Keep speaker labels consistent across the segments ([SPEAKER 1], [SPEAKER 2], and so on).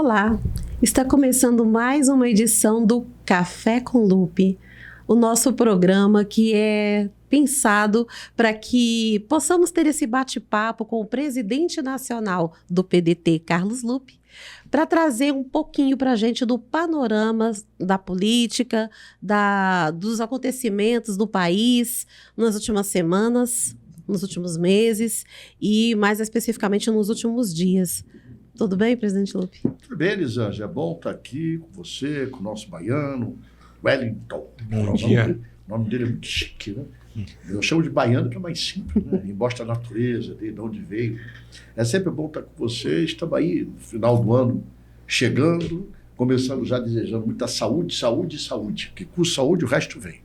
[SPEAKER 1] Olá, está começando mais uma edição do Café com Lupe, o nosso programa que é pensado para que possamos ter esse bate-papo com o presidente nacional do PDT, Carlos Lupe, para trazer um pouquinho para a gente do panorama da política, dos acontecimentos do país nas últimas semanas, nos últimos meses e mais especificamente nos últimos dias. Tudo bem, presidente Lupe?
[SPEAKER 2] Tudo bem, Elisângela. É bom estar aqui com você, com o nosso baiano, Wellington.
[SPEAKER 3] Bom dia.
[SPEAKER 2] O nome dele é muito chique, né? Eu chamo de baiano, que é mais simples, né? Mostra a natureza, de onde veio. É sempre bom estar com você. Estamos aí no final do ano, chegando, começando já desejando muita saúde, saúde e saúde. Porque com saúde o resto vem.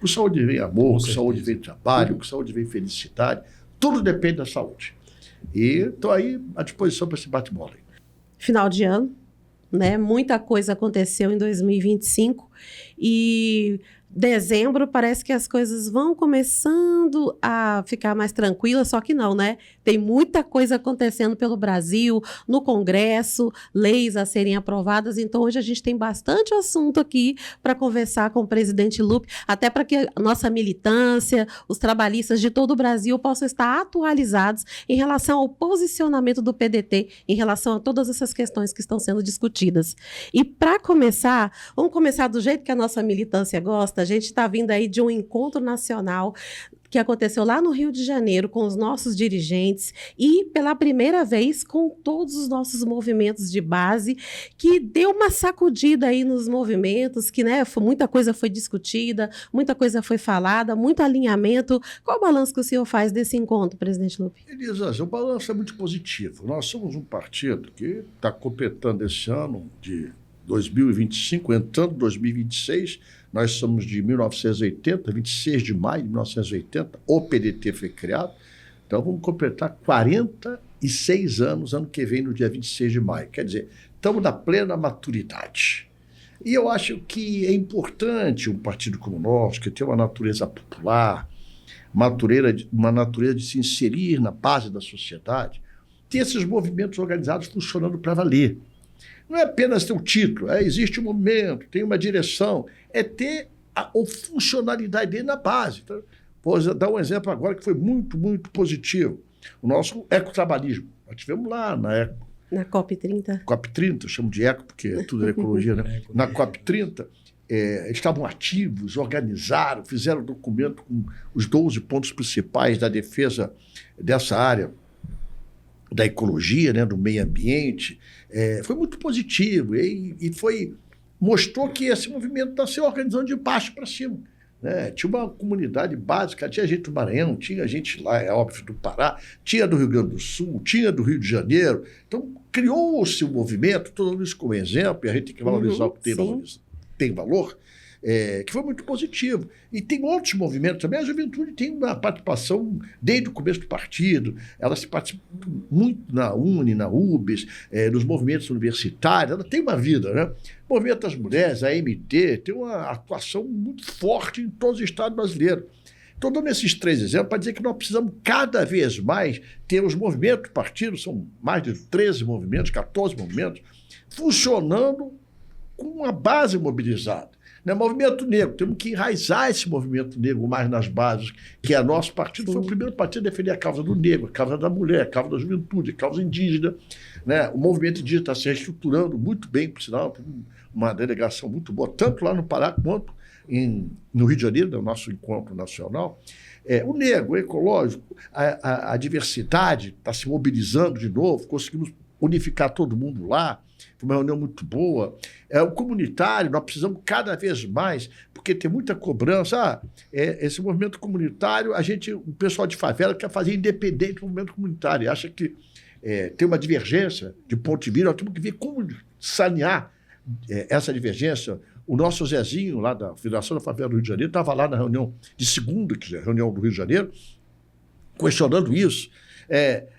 [SPEAKER 2] Com saúde vem amor, com saúde vem trabalho, com saúde vem felicidade. Tudo depende da saúde. E estou aí à disposição para esse bate-bola.
[SPEAKER 1] Final de ano, né? Muita coisa aconteceu em 2025 e dezembro parece que as coisas vão começando a ficar mais tranquilas, só que não, né? Tem muita coisa acontecendo pelo Brasil, no Congresso, leis a serem aprovadas, então hoje a gente tem bastante assunto aqui para conversar com o presidente Lupe, até para que a nossa militância, os trabalhistas de todo o Brasil possam estar atualizados em relação ao posicionamento do PDT, em relação a todas essas questões que estão sendo discutidas. E para começar, vamos começar do jeito que a nossa militância gosta. A gente está vindo aí de um encontro nacional que aconteceu lá no Rio de Janeiro com os nossos dirigentes e, pela primeira vez, com todos os nossos movimentos de base, que deu uma sacudida aí nos movimentos, que muita coisa foi discutida, muita coisa foi falada, muito alinhamento. Qual o balanço que o senhor faz desse encontro, presidente Lupe?
[SPEAKER 2] Elisa, o balanço é muito positivo. Nós somos um partido que está completando esse ano de 2025, entrando em 2026, nós somos de 1980, 26 de maio de 1980, o PDT foi criado, então vamos completar 46 anos, ano que vem, no dia 26 de maio. Quer dizer, estamos na plena maturidade. E eu acho que é importante um partido como o nosso, que tem uma natureza popular, uma natureza de se inserir na base da sociedade, ter esses movimentos organizados funcionando para valer. Não é apenas ter um título, existe um movimento, tem uma direção, é ter a funcionalidade dele na base. Então, vou dar um exemplo agora que foi muito, muito positivo. O nosso ecotrabalhismo. Nós tivemos lá na
[SPEAKER 1] COP30.
[SPEAKER 2] COP30, eu chamo de eco porque tudo é ecologia, né? Na COP30, estavam ativos, organizaram, fizeram documento com os 12 pontos principais da defesa dessa área da ecologia, né, do meio ambiente. Foi muito positivo e mostrou que esse movimento está se organizando de baixo para cima. Né? Tinha uma comunidade básica, tinha gente do Maranhão, tinha gente lá, é óbvio, do Pará, tinha do Rio Grande do Sul, tinha do Rio de Janeiro. Então, criou-se um movimento, estou dando isso como exemplo, e a gente tem que valorizar o que tem valor, que foi muito positivo. E tem outros movimentos também. A juventude tem uma participação desde o começo do partido, ela se participa muito na UNE, na UBS, nos movimentos universitários, ela tem uma vida, né? O movimento das mulheres, a MT, tem uma atuação muito forte em todos os estados brasileiros. Estou dando esses 3 exemplos para dizer que nós precisamos cada vez mais ter os movimentos do partido, são mais de 13 movimentos, 14 movimentos, funcionando com uma base mobilizada. Né? Movimento negro, temos que enraizar esse movimento negro mais nas bases, que é nosso partido. Sim. Foi o primeiro partido a defender a causa do negro, a causa da mulher, a causa da juventude, a causa indígena. Né? O movimento indígena está se reestruturando muito bem, por sinal, tem uma delegação muito boa, tanto lá no Pará quanto no Rio de Janeiro, no nosso encontro nacional. O negro, o ecológico, a diversidade está se mobilizando de novo, conseguimos unificar todo mundo lá. Foi uma reunião muito boa. O comunitário, nós precisamos cada vez mais, porque tem muita cobrança. Esse movimento comunitário, o pessoal de favela quer fazer independente do movimento comunitário. Acha que tem uma divergência de ponto de vista, nós temos que ver como sanear essa divergência. O nosso Zezinho, lá da Federação da Favela do Rio de Janeiro, estava lá na reunião de segunda, que é a reunião do Rio de Janeiro, questionando isso.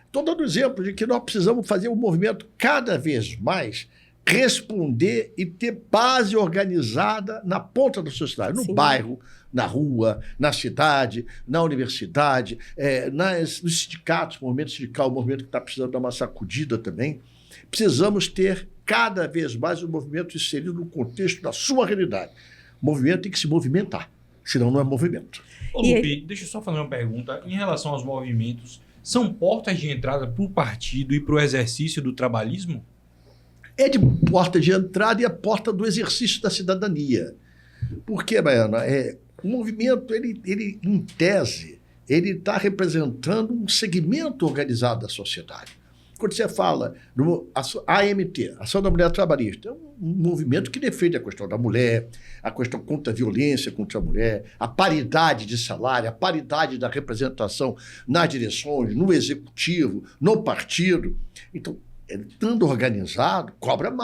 [SPEAKER 2] Estou dando exemplo de que nós precisamos fazer um movimento cada vez mais responder e ter base organizada na ponta da sociedade, no bairro, na rua, na cidade, na universidade, nos sindicatos, movimento sindical, o movimento que está precisando dar uma sacudida também. Precisamos ter cada vez mais o movimento inserido no contexto da sua realidade. O movimento tem que se movimentar, senão não é movimento.
[SPEAKER 3] Ô, Lupe, deixa eu só fazer uma pergunta. Em relação aos movimentos, são portas de entrada para o partido e para o exercício do trabalhismo?
[SPEAKER 2] É de porta de entrada e a porta do exercício da cidadania. Porque, Baiana, o movimento, ele em tese, ele está representando um segmento organizado da sociedade. Quando você fala no AMT, Ação da Mulher Trabalhista, é um movimento que defende a questão da mulher, a questão contra a violência contra a mulher, a paridade de salário, a paridade da representação nas direções, no executivo, no partido. Então, estando organizado, cobrando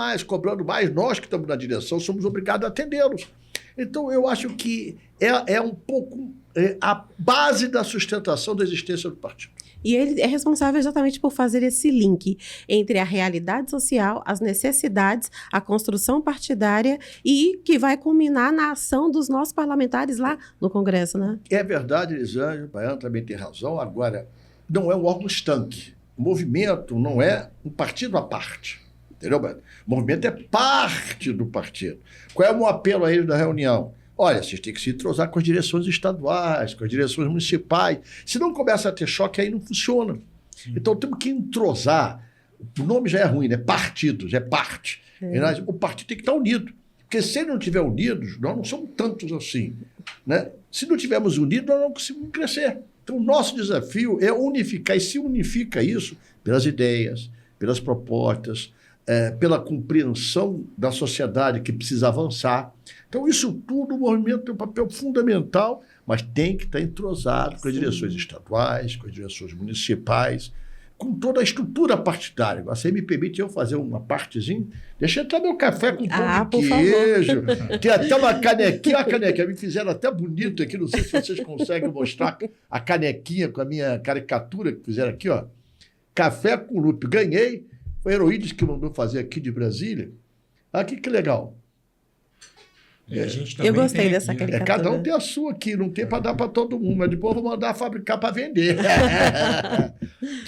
[SPEAKER 2] mais, nós que estamos na direção somos obrigados a atendê-los. Então, eu acho que é um pouco a base da sustentação da existência do partido.
[SPEAKER 1] E ele é responsável exatamente por fazer esse link entre a realidade social, as necessidades, a construção partidária e que vai culminar na ação dos nossos parlamentares lá no Congresso, né?
[SPEAKER 2] É verdade, Elisângela, o Baiano também tem razão. Agora, não é um órgão estanque. O movimento não é um partido à parte. Entendeu, Baiano? O movimento é parte do partido. Qual é o meu apelo a eles da reunião? Olha, vocês têm que se entrosar com as direções estaduais, com as direções municipais. Se não começa a ter choque, aí não funciona. Sim. Então, temos que entrosar. O nome já é ruim, né? Partidos, é parte. O partido tem que estar unido. Porque se ele não estiver unidos, nós não somos tantos assim. Né? Se não estivermos unidos, nós não conseguimos crescer. Então, o nosso desafio é unificar. E se unifica isso pelas ideias, pelas propostas, pela compreensão da sociedade que precisa avançar. Então, isso tudo, o movimento tem um papel fundamental, mas tem que estar entrosado com as direções estaduais, com as direções municipais, com toda a estrutura partidária. Você me permite eu fazer uma partezinha? Deixa eu entrar meu café com pão de queijo. Tem até uma canequinha. A canequinha me fizeram até bonito aqui. Não sei se vocês conseguem mostrar a canequinha com a minha caricatura que fizeram aqui, ó. Café com Lupe. Ganhei. Foi a Heroídes que mandou fazer aqui de Brasília. Aqui que legal.
[SPEAKER 1] Eu gostei dessa caricatura.
[SPEAKER 2] Cada um tem a sua aqui, não tem para dar para todo mundo, mas depois eu vou mandar fabricar para vender.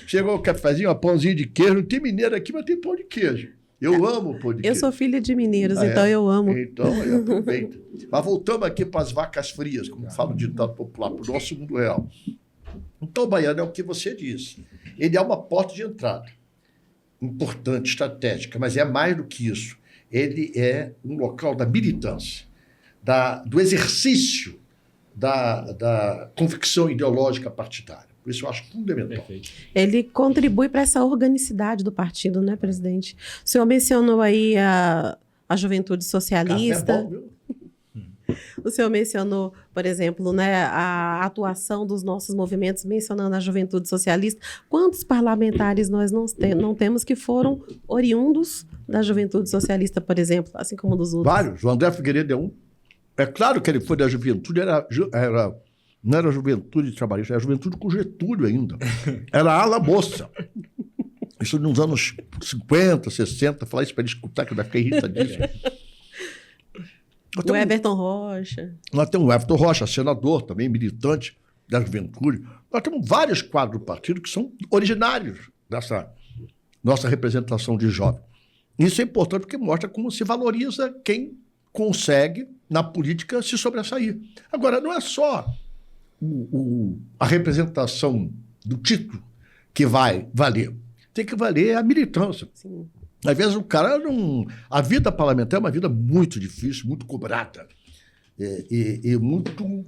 [SPEAKER 2] Chegou o cafezinho, pãozinho de queijo, não tem mineiro aqui, mas tem pão de queijo. Eu amo pão de queijo.
[SPEAKER 1] Eu sou filha de mineiros, então eu amo.
[SPEAKER 2] Então, eu aproveito. Mas voltamos aqui para as vacas frias, como fala o ditado popular, para o nosso mundo real. Então, Baiano, é o que você disse. Ele é uma porta de entrada importante, estratégica, mas é mais do que isso. Ele é um local da militância, do exercício da convicção ideológica partidária. Por isso eu acho fundamental.
[SPEAKER 3] Perfeito.
[SPEAKER 1] Ele contribui para essa organicidade do partido, né, presidente? O senhor mencionou aí a juventude socialista.
[SPEAKER 2] Café é bom, viu?
[SPEAKER 1] O senhor mencionou, por exemplo, né, a atuação dos nossos movimentos, mencionando a juventude socialista. Quantos parlamentares nós não temos que foram oriundos da juventude socialista, por exemplo, assim como dos outros?
[SPEAKER 2] Vários. O André Figueiredo é um. É claro que ele foi da juventude, não era juventude trabalhista, era juventude com Getúlio ainda. Era ala moça. Isso nos anos 50, 60, falar isso para ele escutar, que ele vai ficar irritadíssimo.
[SPEAKER 1] O Everton Rocha.
[SPEAKER 2] Nós temos o Everton Rocha, senador, também militante da juventude. Nós temos vários quadros do partido que são originários dessa nossa representação de jovem. Isso é importante porque mostra como se valoriza quem consegue, na política, se sobressair. Agora, não é só a representação do título que vai valer. Tem que valer a militância.
[SPEAKER 1] Sim.
[SPEAKER 2] Às vezes o cara não... A vida parlamentar é uma vida muito difícil, muito cobrada e muito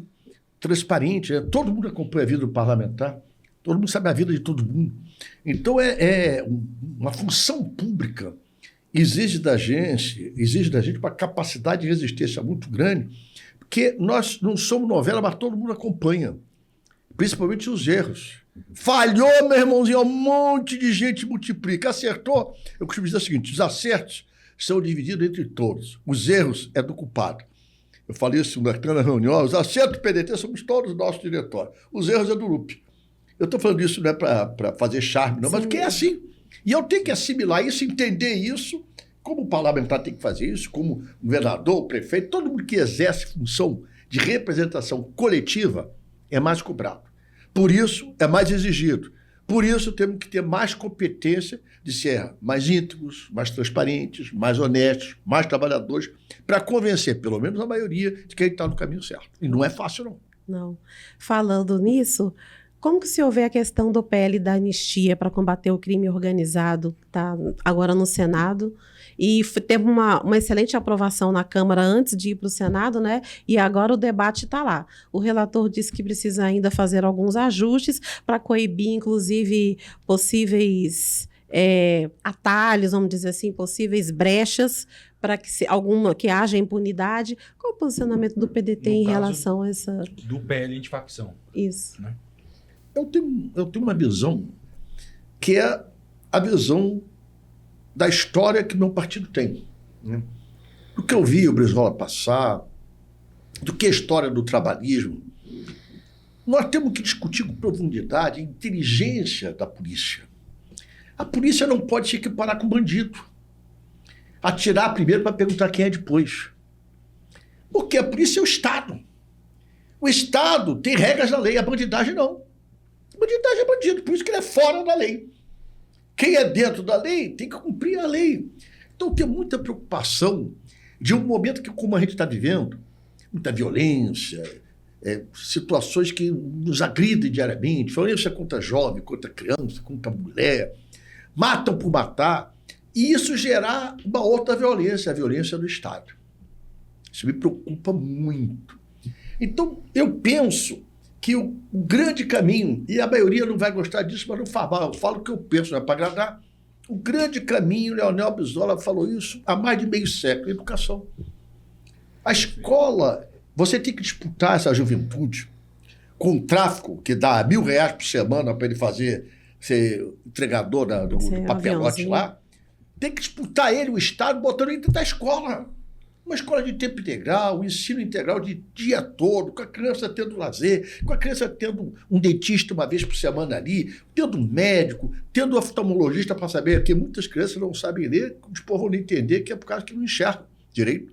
[SPEAKER 2] transparente. Todo mundo acompanha a vida do parlamentar, todo mundo sabe a vida de todo mundo. Então é uma função pública. Exige da gente uma capacidade de resistência muito grande, porque nós não somos novela, mas todo mundo acompanha, principalmente os erros. Falhou, meu irmãozinho, um monte de gente multiplica. Acertou, eu costumo dizer o seguinte: os acertos são divididos entre todos, os erros é do culpado. Eu falei isso na reunião, os acertos do PDT somos todos nosso diretório, os erros é do Lupe. Eu estou falando isso não é para fazer charme, não, mas porque é assim. E eu tenho que assimilar isso, entender isso, como o parlamentar tem que fazer isso, como o governador, o prefeito, todo mundo que exerce função de representação coletiva é mais cobrado. Por isso, é mais exigido. Por isso, temos que ter mais competência de ser mais íntegros, mais transparentes, mais honestos, mais trabalhadores, para convencer, pelo menos a maioria, de que ele está no caminho certo. E não é fácil, não.
[SPEAKER 1] Não. Falando nisso, como que se houver a questão do PL da anistia para combater o crime organizado, que está agora no Senado, e teve uma excelente aprovação na Câmara antes de ir para o Senado, né? E agora o debate está lá. O relator disse que precisa ainda fazer alguns ajustes para coibir, inclusive, possíveis atalhos, vamos dizer assim, possíveis brechas para que haja impunidade. Qual o posicionamento do PDT em relação a essa...
[SPEAKER 3] Do PL antifacção.
[SPEAKER 1] Isso.
[SPEAKER 3] Né?
[SPEAKER 2] Eu tenho uma visão que é a visão da história que meu partido tem. Né? Do que eu vi o Brizola passar, do que a história do trabalhismo, nós temos que discutir com profundidade a inteligência da polícia. A polícia não pode se equiparar com bandido. Atirar primeiro para perguntar quem é depois. Porque a polícia é o Estado. O Estado tem regras da lei, a bandidagem não. A bandidagem é bandido, por isso que ele é fora da lei. Quem é dentro da lei tem que cumprir a lei. Então tem muita preocupação de um momento que, como a gente está vivendo, muita violência, situações que nos agridem diariamente, violência contra jovem, contra criança, contra mulher, matam por matar, e isso gerar uma outra violência, a violência do Estado. Isso me preocupa muito. Então, eu penso que o grande caminho, e a maioria não vai gostar disso, mas não faz mal, eu falo o que eu penso, não é para agradar. O grande caminho, Leonel Brizola falou isso há mais de meio século, educação. A escola, você tem que disputar essa juventude com o tráfico, que dá R$1.000 por semana para ele ser entregador do papelote lá. Tem que disputar ele, o Estado, botando ele dentro da escola. Uma escola de tempo integral, um ensino integral de dia todo, com a criança tendo lazer, com a criança tendo um dentista uma vez por semana ali, tendo um médico, tendo um oftalmologista para saber, que muitas crianças não sabem ler, os povos vão entender que é por causa que não enxergam direito.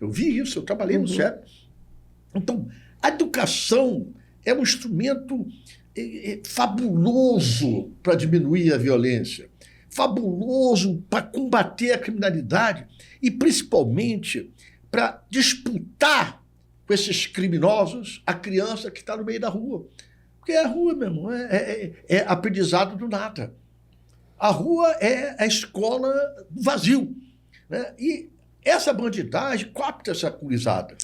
[SPEAKER 2] Eu vi isso, eu trabalhei no CEP. Então, a educação é um instrumento fabuloso para diminuir a violência, fabuloso para combater a criminalidade e, principalmente, para disputar com esses criminosos a criança que está no meio da rua. Porque é a rua, meu irmão, é aprendizado do nada. A rua é a escola do vazio. Né? E essa bandidagem capta essa gurizada.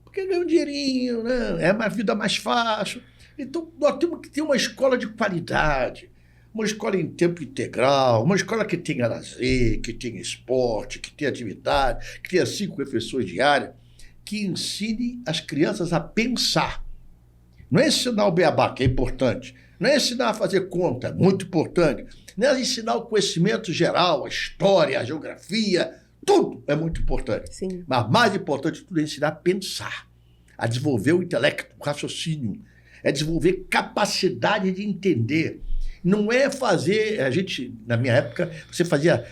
[SPEAKER 2] Porque ganha um dinheirinho, né? É uma vida mais fácil. Então, nós temos que ter uma escola de qualidade, uma escola em tempo integral, uma escola que tenha lazer, que tenha esporte, que tenha atividade, que tenha 5 refeições diárias, que ensine as crianças a pensar. Não é ensinar o beabá, que é importante. Não é ensinar a fazer conta, muito importante. Não é ensinar o conhecimento geral, a história, a geografia, tudo é muito importante.
[SPEAKER 1] Sim.
[SPEAKER 2] Mas mais importante de tudo é ensinar a pensar, a desenvolver o intelecto, o raciocínio, é desenvolver capacidade de entender. Não é fazer... A gente, na minha época, você fazia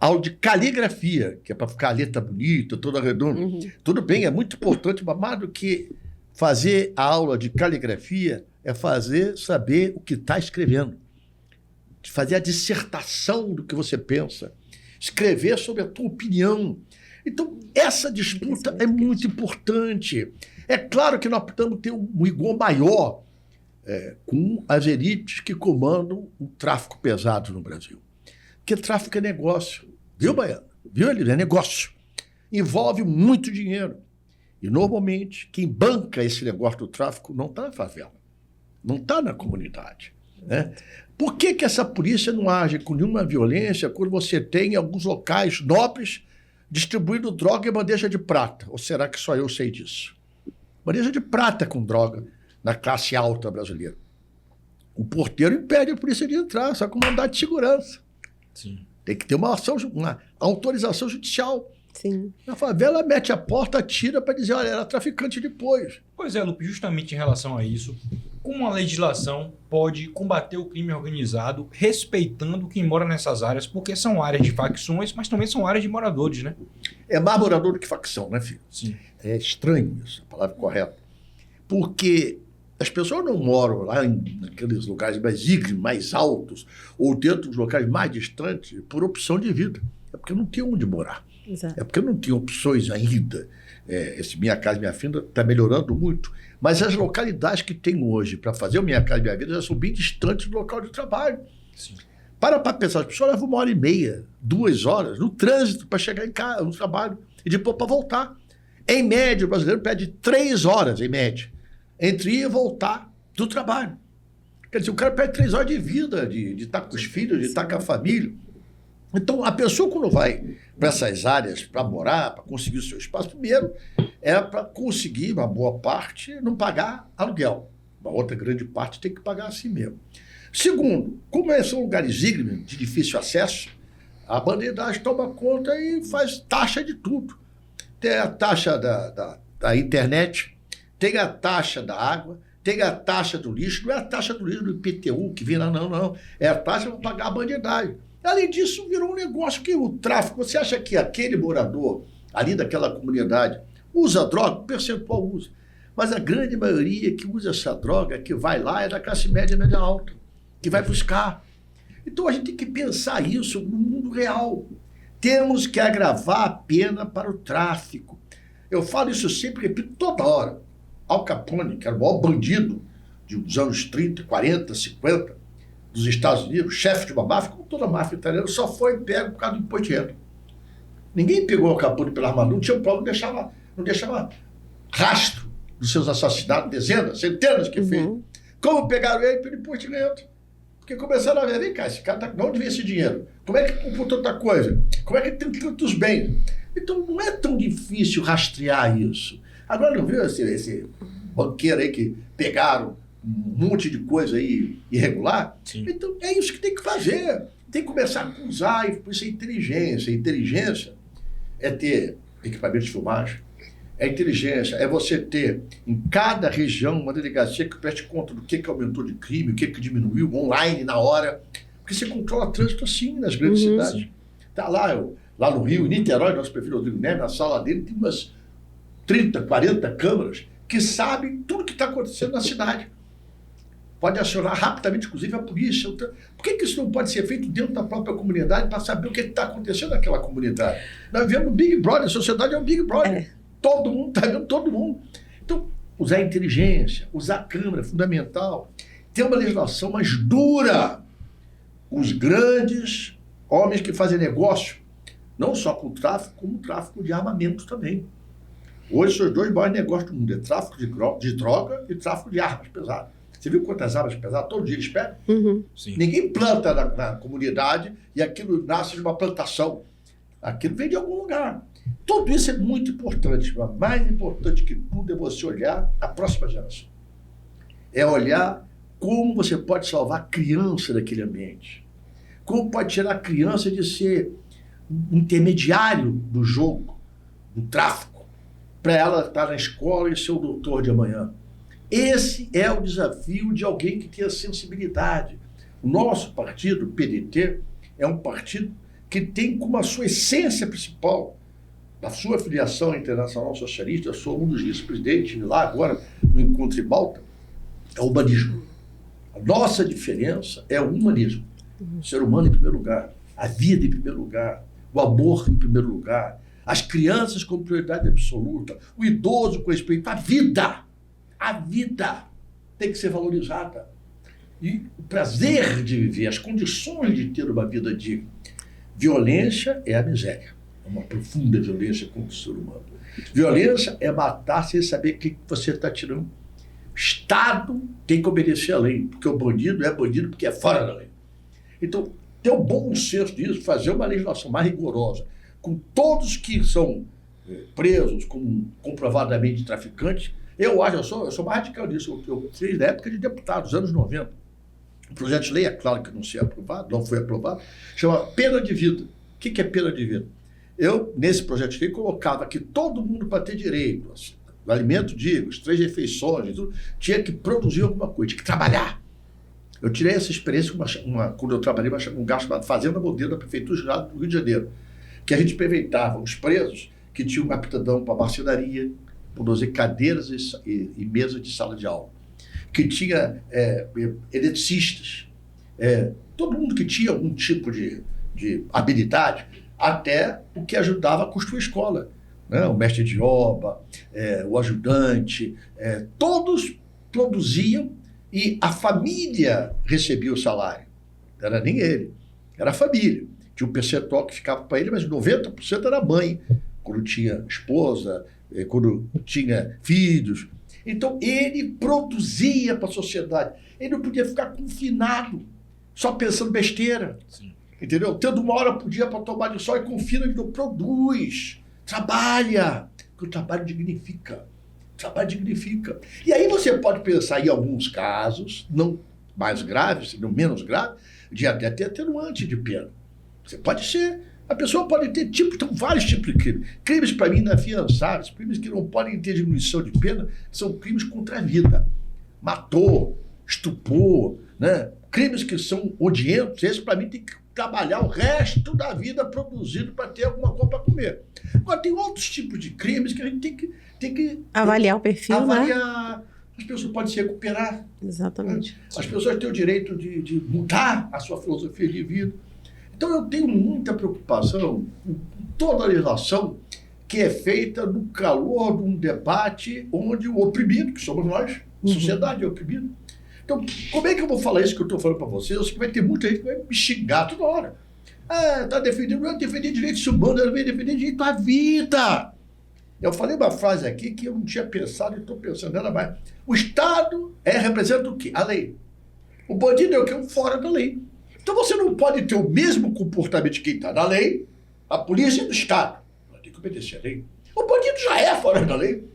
[SPEAKER 2] aula de caligrafia, que é para ficar a letra bonita, toda redonda. Uhum. Tudo bem, é muito importante, mas mais do que fazer a aula de caligrafia, é saber o que está escrevendo. Fazer a dissertação do que você pensa. Escrever sobre a tua opinião. Então, essa disputa é muito importante. É claro que nós precisamos ter um rigor maior com as elites que comandam o tráfico pesado no Brasil. Porque tráfico é negócio. Viu, Baiano? Viu, ele? É negócio. Envolve muito dinheiro. E, normalmente, quem banca esse negócio do tráfico não está na favela. Não está na comunidade. Né? Por que essa polícia não age com nenhuma violência quando você tem em alguns locais nobres distribuindo droga em bandeja de prata? Ou será que só eu sei disso? Bandeja de prata com droga na classe alta brasileira. O porteiro impede a polícia de entrar, só com mandado de segurança.
[SPEAKER 3] Sim.
[SPEAKER 2] Tem que ter uma autorização judicial.
[SPEAKER 1] Sim.
[SPEAKER 2] Na favela, mete a porta, atira para dizer, olha, era traficante depois.
[SPEAKER 3] Pois é, Lupe, justamente em relação a isso, como a legislação pode combater o crime organizado respeitando quem mora nessas áreas, porque são áreas de facções, mas também são áreas de moradores, né?
[SPEAKER 2] É mais morador do que facção, né, filho?
[SPEAKER 3] Sim.
[SPEAKER 2] É estranho isso, a palavra correta. Porque As pessoas não moram lá naqueles lugares mais ígremes, mais altos, ou dentro dos locais mais distantes, por opção de vida. É porque não tem onde morar.
[SPEAKER 1] Exato.
[SPEAKER 2] É porque não tem opções ainda. Esse Minha Casa Minha Vida está melhorando muito. Mas as localidades que tem hoje para fazer o Minha Casa Minha Vida já são bem distantes do local de trabalho.
[SPEAKER 3] Sim.
[SPEAKER 2] Para pensar, as pessoas levam 1h30, 2 horas no trânsito para chegar em casa, no trabalho, e depois para voltar. Em média, o brasileiro perde 3 horas, em média, entre ir e voltar do trabalho. Quer dizer, o cara perde 3 horas de vida, de estar com os filhos, de estar com a família. Então, a pessoa, quando vai para essas áreas para morar, para conseguir o seu espaço, primeiro, é para conseguir, uma boa parte, não pagar aluguel. Uma outra grande parte tem que pagar assim mesmo. Segundo, como são lugares ígremes, de difícil acesso, a bandidagem toma conta e faz taxa de tudo. Tem a taxa da internet, tem a taxa da água, tem a taxa do lixo, não é a taxa do lixo do IPTU que vem lá, não. É a taxa para pagar a bandidagem. Além disso, virou um negócio que o tráfico, você acha que aquele morador ali daquela comunidade usa droga? O percentual usa. Mas a grande maioria que usa essa droga, que vai lá, é da classe média e média alta, que vai buscar. Então a gente tem que pensar isso no mundo real. Temos que agravar a pena para o tráfico. Eu falo isso sempre, repito toda hora. Al Capone, que era o maior bandido dos anos 30, 40, 50, dos Estados Unidos, chefe de uma máfia, como toda máfia italiana, só foi pego por causa do imposto de renda. Ninguém pegou Al Capone pela armadura, não tinha prova, não deixava rastro dos seus assassinatos, dezenas, centenas que fez. Como pegaram ele pelo imposto de renda? Porque começaram a ver, vem cá, esse cara de onde vem esse dinheiro? Como é que comprou tanta coisa? Como é que tem tantos bens? Então não é tão difícil rastrear isso. Agora não viu esse banqueiro aí que pegaram um monte de coisa aí irregular?
[SPEAKER 3] Sim.
[SPEAKER 2] Então é isso que tem que fazer. Tem que começar a usar, e por isso é inteligência. Inteligência é ter equipamento de filmagem. É inteligência, é você ter em cada região uma delegacia que preste conta do que aumentou de crime, o que diminuiu, online, na hora. Porque você controla trânsito assim nas grandes cidades. Está lá no Rio, em Niterói, nosso prefeito Rodrigo Neves, na sala dele, tem umas 30, 40 câmeras que sabem tudo que está acontecendo na cidade. Pode acionar rapidamente, inclusive, a polícia. Por que isso não pode ser feito dentro da própria comunidade para saber o que está acontecendo naquela comunidade? Nós vivemos Big Brother, a sociedade é um Big Brother. Todo mundo está vendo todo mundo. Então, usar a inteligência, usar a câmera, é fundamental. Ter uma legislação mais dura. Os grandes homens que fazem negócio, não só com o tráfico, como o tráfico de armamento também. Hoje, são os 2 maiores negócios do mundo, é tráfico de droga e tráfico de armas pesadas. Você viu quantas armas pesadas? Todo dia eles pegam?
[SPEAKER 3] Sim.
[SPEAKER 2] Ninguém planta na comunidade e aquilo nasce de uma plantação. Aquilo vem de algum lugar. Tudo isso é muito importante, mas mais importante que tudo é você olhar a próxima geração. É olhar como você pode salvar a criança daquele ambiente. Como pode tirar a criança de ser um intermediário do jogo, do tráfico, para ela estar na escola e ser o doutor de amanhã. Esse é o desafio de alguém que tenha sensibilidade. O nosso partido, o PDT, é um partido que tem como a sua essência principal, da sua filiação internacional socialista, eu sou um dos vice-presidentes lá agora, no Encontro em Malta, é o humanismo. A nossa diferença é o humanismo. O ser humano em primeiro lugar, a vida em primeiro lugar, o amor em primeiro lugar, as crianças com prioridade absoluta, o idoso com respeito à vida. A vida tem que ser valorizada. E o prazer de viver, as condições de ter uma vida digna. Violência é a miséria. É uma profunda violência contra o ser humano. Violência é matar sem saber o que você está tirando. O Estado tem que obedecer à lei, porque o bandido é bandido porque é fora da lei. Então, ter um bom senso disso, fazer uma legislação mais rigorosa, com todos que são presos como comprovadamente traficantes. Eu acho, eu sou mais radical nisso. Eu fiz na época de deputado, dos anos 90. O projeto de lei, é claro que não foi aprovado, chama pena de vida. O que é pena de vida? Eu, nesse projeto de lei, colocava que todo mundo, para ter direito ao alimento digno, as 3 refeições, tudo, tinha que produzir alguma coisa, tinha que trabalhar. Eu tirei essa experiência quando eu trabalhei um gasto chamado Fazenda Modelo da Prefeitura do Rio de Janeiro, que a gente aproveitava os presos que tinham uma aptidão para marcenaria, produzir cadeiras e mesas de sala de aula. que tinha eletricistas, todo mundo que tinha algum tipo de habilidade, até o que ajudava a construir a escola. Né? O mestre de obra, o ajudante, todos produziam e a família recebia o salário. Não era nem ele, era a família. Tinha um percentual que ficava para ele, mas 90% era a mãe, quando tinha esposa, quando tinha filhos. Então, ele produzia para a sociedade. Ele não podia ficar confinado, só pensando besteira. Sim. Entendeu? Tendo 1 hora por dia para tomar de sol e confina, ele não produz. Trabalha, porque o trabalho dignifica. O trabalho dignifica. E aí você pode pensar em alguns casos, não mais graves, não menos graves, de até ter atenuante de pena. Você pode ser. A pessoa pode ter vários tipos de crimes. Crimes, para mim, inafiançáveis, crimes que não podem ter diminuição de pena, são crimes contra a vida. Matou, estuprou, né? Crimes que são odientos, esse, para mim, tem que trabalhar o resto da vida produzido para ter alguma coisa para comer. Agora, tem outros tipos de crimes que a gente tem que
[SPEAKER 1] avaliar o perfil,
[SPEAKER 2] avaliar.
[SPEAKER 1] Né?
[SPEAKER 2] As pessoas podem se recuperar.
[SPEAKER 1] Exatamente.
[SPEAKER 2] As pessoas têm o direito de mudar a sua filosofia de vida. Então, eu tenho muita preocupação com toda a legislação que é feita no calor de um debate onde o oprimido, que somos nós, a sociedade é oprimida. Então, como é que eu vou falar isso que eu estou falando para vocês? Eu sei que vai ter muita gente que vai me xingar toda hora. Está defendendo, não é defender direitos humanos, não é defender direito à vida. Eu falei uma frase aqui que eu não tinha pensado e estou pensando nela mais. O Estado representa o quê? A lei. O bandido é o quê? Um fora da lei. Então você não pode ter o mesmo comportamento de quem está na lei, a polícia e do Estado. Tem que obedecer a lei. O bandido já é fora da lei.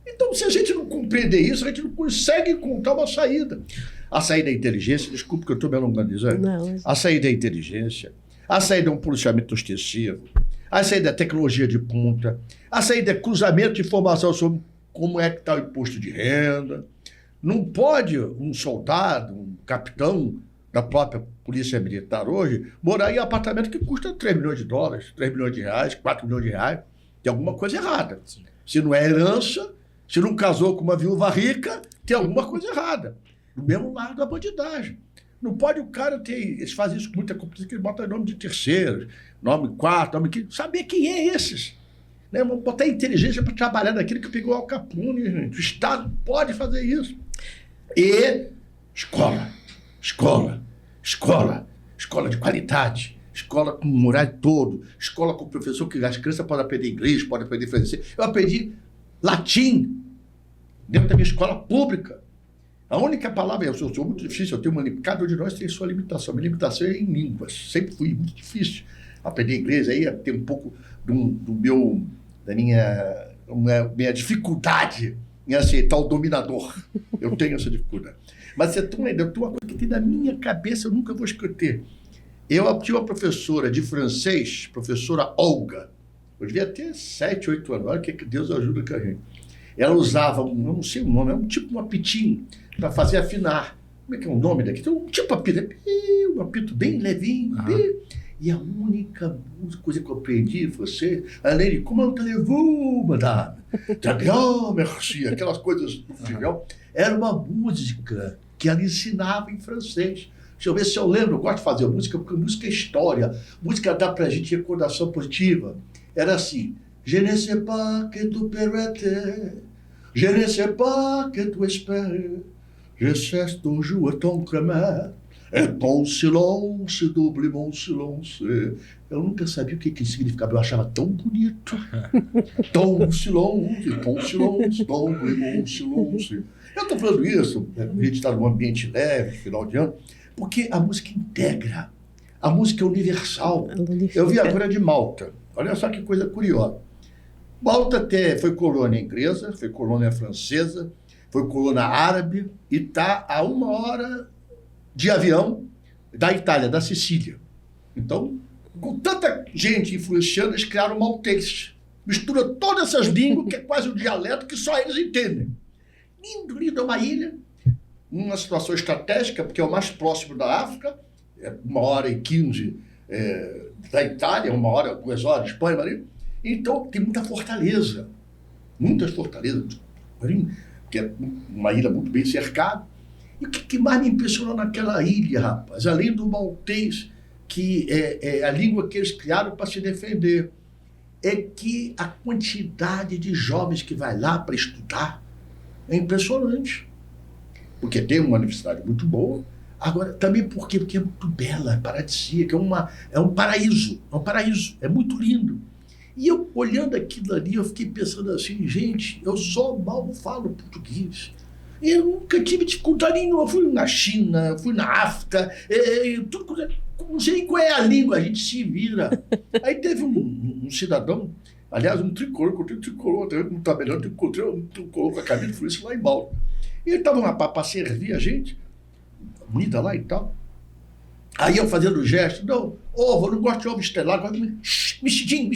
[SPEAKER 2] Então, se a gente não compreender isso, a gente não consegue encontrar uma saída. A saída é a inteligência, desculpe que eu estou me alongando,
[SPEAKER 1] não.
[SPEAKER 2] A saída é a inteligência, a saída é um policiamento ostensivo, a saída é tecnologia de ponta, a saída é cruzamento de informação sobre como é que está o imposto de renda. Não pode um soldado, um capitão da própria polícia militar hoje morar em apartamento que custa 3 milhões de dólares, 3 milhões de reais, 4 milhões de reais. Tem alguma coisa errada. Se não é herança, se não casou com uma viúva rica, tem alguma coisa errada. Do mesmo lado da bandidagem. Não pode o cara ter... Eles fazem isso com muita competência, que eles botam nome de terceiros, nome quarto, nome quinto. Saber quem é esses. Né? Vamos botar inteligência para trabalhar naquilo que pegou Al Capone, gente. O Estado pode fazer isso. E escola de qualidade. Escola com um horário todo. Escola com professor que as crianças podem aprender inglês, podem aprender francês. Eu aprendi latim dentro da minha escola pública. A única palavra, eu sou muito difícil, cada um de nós tem sua limitação. Minha limitação é em línguas, sempre fui muito difícil. Aprender inglês aí tem um pouco da minha dificuldade em aceitar o dominador. Eu tenho essa dificuldade. Mas você tem uma ideia, uma coisa que tem na minha cabeça, eu nunca vou esquecer. Eu tinha uma professora de francês, professora Olga. Eu devia ter 7, 8 anos. Olha o que Deus ajuda com a gente. Ela usava, eu não sei o nome, tipo um apitinho para fazer afinar. Como é que é o nome daqui? Então, tipo apito, um apito bem levinho. E a única coisa que eu aprendi foi além de como allez-vous, madame? Très bien, merci. Aquelas coisas do filhão. Era uma música que ela ensinava em francês. Deixa eu ver se eu lembro. Eu gosto de fazer música, porque música é história. Música dá pra gente recordação positiva. Era assim: Je ne sais pas que tu permettes, je ne sais pas que tu espères, je sais toujours ton crémer, et ton silence double mon silence. Eu nunca sabia o que significava, eu achava tão bonito. Ton silence, double mon silence. Eu estou falando isso, a gente está num ambiente leve, final de ano, porque a música integra, a música é universal. Eu vi agora de Malta, olha só que coisa curiosa. Malta até foi colônia inglesa, foi colônia francesa, foi colônia árabe e está a 1 hora de avião da Itália, da Sicília. Então, com tanta gente influenciando, eles criaram o maltês. Mistura todas essas línguas, que é quase um dialeto que só eles entendem. Lindo, é uma ilha, uma situação estratégica, porque é o mais próximo da África, é 1h15 da Itália, 1 hora, 2 horas de Espanha, ali. Então tem muita fortaleza, muitas fortalezas, que é uma ilha muito bem cercada. E o que mais me impressionou naquela ilha, rapaz, além do maltês, que é a língua que eles criaram para se defender, é que a quantidade de jovens que vai lá para estudar é impressionante. Porque tem uma universidade muito boa, agora também porque é muito bela, é paradisíaca, é um paraíso, é muito lindo. E eu, olhando aquilo ali, eu fiquei pensando assim, gente, eu só mal falo português. Eu nunca tive dificuldade nenhuma. Eu fui na China, fui na África, não sei qual é a língua, a gente se vira. Aí teve um cidadão, aliás, um tricolor, encontrei um tricolor, até um tabelião, encontrei um tricolor com a camisa de Fluminense lá em Malta. E ele estava para servir a gente, comida lá e tal. Aí eu fazendo o gesto, não, ovo, eu não gosto de ovo estrelado, gosto de mexidinho.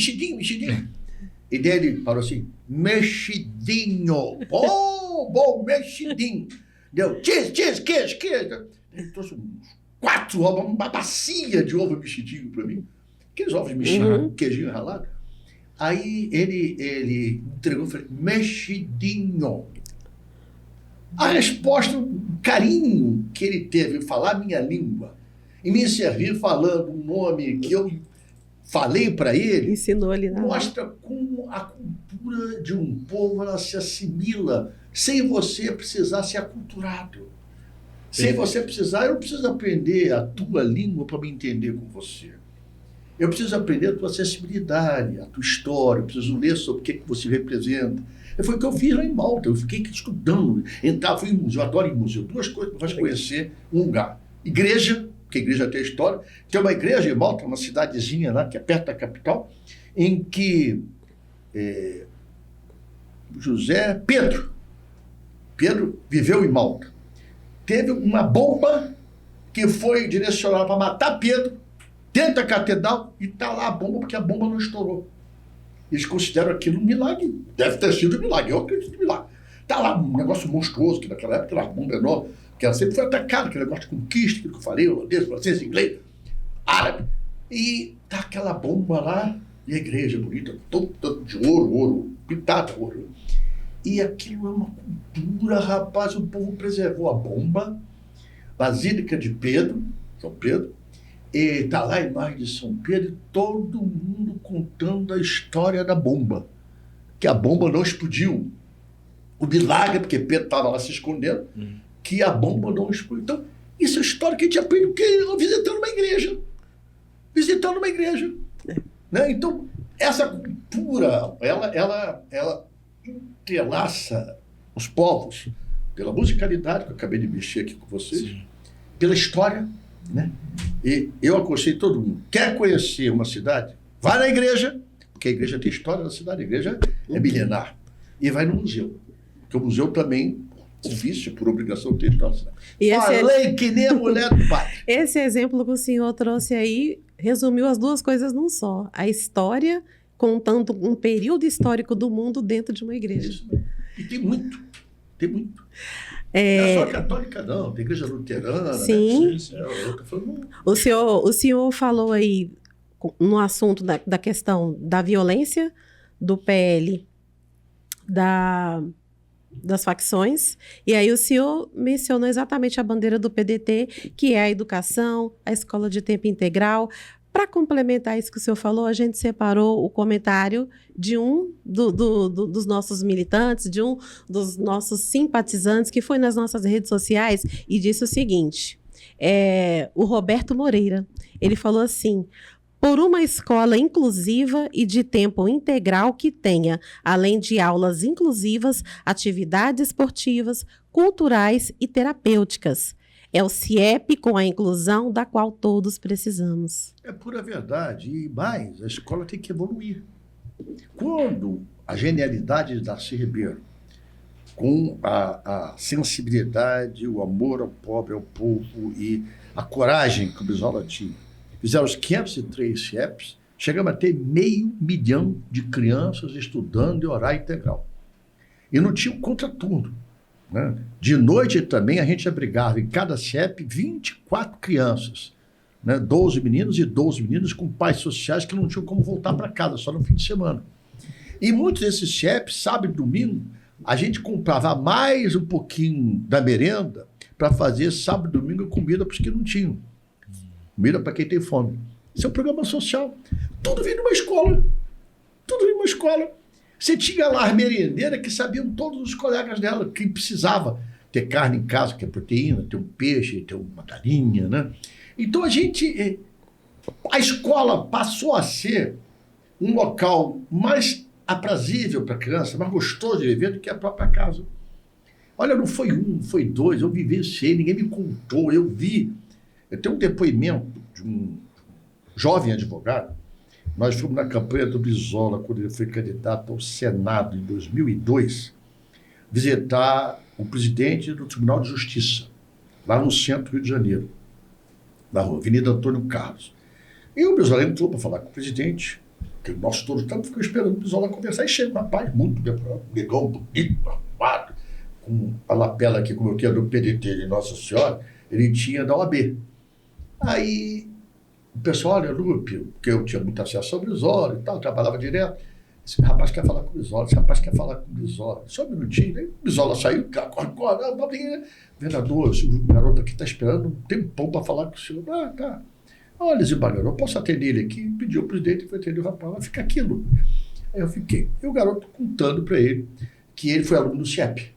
[SPEAKER 2] E daí ele falou assim, mexidinho, bom, mexidinho. Deu, cheese, queijo. Ele trouxe uns 4 ovos, uma bacia de ovo mexidinho para mim. Aqueles ovos mexidos, queijinho ralado. Aí ele entregou, falei, mexidinho. A resposta, o carinho que ele teve em falar a minha língua e me servir falando um nome que eu falei para ele,
[SPEAKER 1] ensinou ele,
[SPEAKER 2] mostra como a cultura de um povo ela se assimila sem você precisar ser aculturado. Sem você precisar, eu não preciso aprender a tua língua para me entender com você. Eu preciso aprender a tua acessibilidade, a tua história, eu preciso ler sobre o que você representa. Foi o que eu fiz lá em Malta, eu fiquei estudando, fui em museu, eu adoro ir em museu, 2 coisas para conhecer um lugar. Igreja, porque a igreja tem história, tem uma igreja em Malta, uma cidadezinha lá, que é perto da capital, em que Pedro viveu em Malta. Teve uma bomba que foi direcionada para matar Pedro, dentro da catedral, e está lá a bomba, porque a bomba não estourou. Eles consideram aquilo um milagre. Deve ter sido um milagre, eu acredito no milagre. Está lá um negócio monstruoso, que naquela época era uma bomba enorme, que ela sempre foi atacada, aquele negócio de conquista, aquilo que eu falei, holandês, francês, inglês, árabe. E tá aquela bomba lá, e a igreja bonita, todo de ouro, pintada ouro. E aquilo é uma cultura, rapaz, o povo preservou a bomba, Basílica de Pedro, São Pedro, e está lá a imagem de São Pedro, e todo mundo contando a história da bomba, que a bomba não explodiu. O milagre, porque Pedro estava lá se escondendo, que a bomba não explodiu. Então, isso é história que a gente aprende visitando uma igreja. Né? Então, essa cultura, ela entrelaça os povos pela musicalidade, que eu acabei de mexer aqui com vocês, sim, pela história, né? E eu aconselho todo mundo, quer conhecer uma cidade, vai na igreja, porque a igreja tem história da cidade, a igreja é milenar, e vai no museu, porque o museu também, ofício, por obrigação, tem história da cidade. Falei que nem a mulher do padre.
[SPEAKER 1] Esse exemplo que o senhor trouxe aí resumiu as 2 coisas num só, a história, contando um período histórico do mundo dentro de uma igreja.
[SPEAKER 2] Isso. E tem muito. Não é só católica, não. Tem igreja luterana.
[SPEAKER 1] Sim.
[SPEAKER 2] Né?
[SPEAKER 1] O senhor falou aí no assunto da questão da violência, do PL, das facções, e aí o senhor mencionou exatamente a bandeira do PDT, que é a educação, a escola de tempo integral. Para complementar isso que o senhor falou, a gente separou o comentário de um dos nossos militantes, de um dos nossos simpatizantes, que foi nas nossas redes sociais e disse o seguinte, o Roberto Moreira, ele falou assim: por uma escola inclusiva e de tempo integral que tenha, além de aulas inclusivas, atividades esportivas, culturais e terapêuticas. É o CIEP com a inclusão da qual todos precisamos.
[SPEAKER 2] É pura verdade. E mais, a escola tem que evoluir. Quando a genialidade de Darcy Ribeiro, com a sensibilidade, o amor ao pobre, ao povo e a coragem que o Brizola tinha, fizeram os 503 CIEPs, chegamos a ter 500 mil de crianças estudando em horário integral. E não tinha um contraturno. Né? De noite também a gente abrigava em cada CIEP 24 crianças, né? 12 meninos e 12 meninas com pais sociais que não tinham como voltar para casa, só no fim de semana. E muitos desses CIEPs, sábado e domingo, a gente comprava mais um pouquinho da merenda para fazer sábado e domingo comida para os que não tinham. Comida para quem tem fome. Isso é um programa social. Tudo vem de uma escola. Tudo vem de uma escola. Você tinha lá as merendeiras que sabiam todos os colegas dela, que precisava ter carne em casa, que é proteína, ter um peixe, ter uma galinha, né? Então a escola passou a ser um local mais aprazível para a criança, mais gostoso de viver do que a própria casa. Olha, não foi um, não foi dois, eu vivenciei, ninguém me contou, eu vi. Eu tenho um depoimento de um jovem advogado. Nós fomos na campanha do Brizola, quando ele foi candidato ao Senado em 2002, visitar o presidente do Tribunal de Justiça, lá no centro do Rio de Janeiro, na rua Avenida Antônio Carlos. E o Brizola entrou para falar com o presidente, que nós todos ficou esperando o Brizola conversar, e chega um rapaz muito legal, bonito, arrumado, com a lapela aqui, como eu tinha do PDT de Nossa Senhora, ele tinha da OAB. Aí o pessoal, olha, Lupe, porque eu tinha muita acesso ao Brizola e tal, trabalhava direto. Esse rapaz quer falar com o Brizola, esse rapaz quer falar com o Brizola. Só um minutinho, aí o Brizola saiu, corre, vereador, o garoto aqui está esperando um tempão para falar com o senhor. Ah, tá. Olha, desembargador, eu posso atender ele aqui? Pediu o presidente, foi atender o rapaz, vai ficar aquilo. Aí eu fiquei. E o garoto contando para ele que ele foi aluno do CIEP.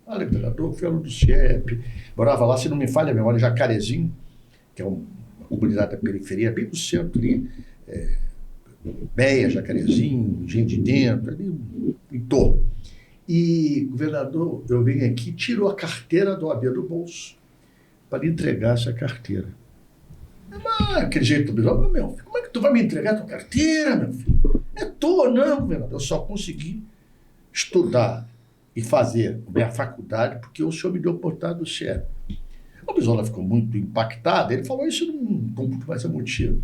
[SPEAKER 2] Olha, vereador, fui aluno do CIEP, morava lá, se não me falha a memória, Jacarezinho, que é uma comunidade da periferia, bem no centro ali, Beia, Jacarezinho, gente de dentro, ali em torno. E, governador, eu venho aqui, tirou a carteira do OAB do bolso para lhe entregar essa carteira. Mas, aquele jeito do Brizola, meu filho, como é que tu vai me entregar a tua carteira, meu filho? É tua, não, governador. Eu só consegui estudar e fazer minha faculdade porque o senhor me deu a oportunidade do CIEP. O Brizola ficou muito impactado, ele falou isso num mais emotivo.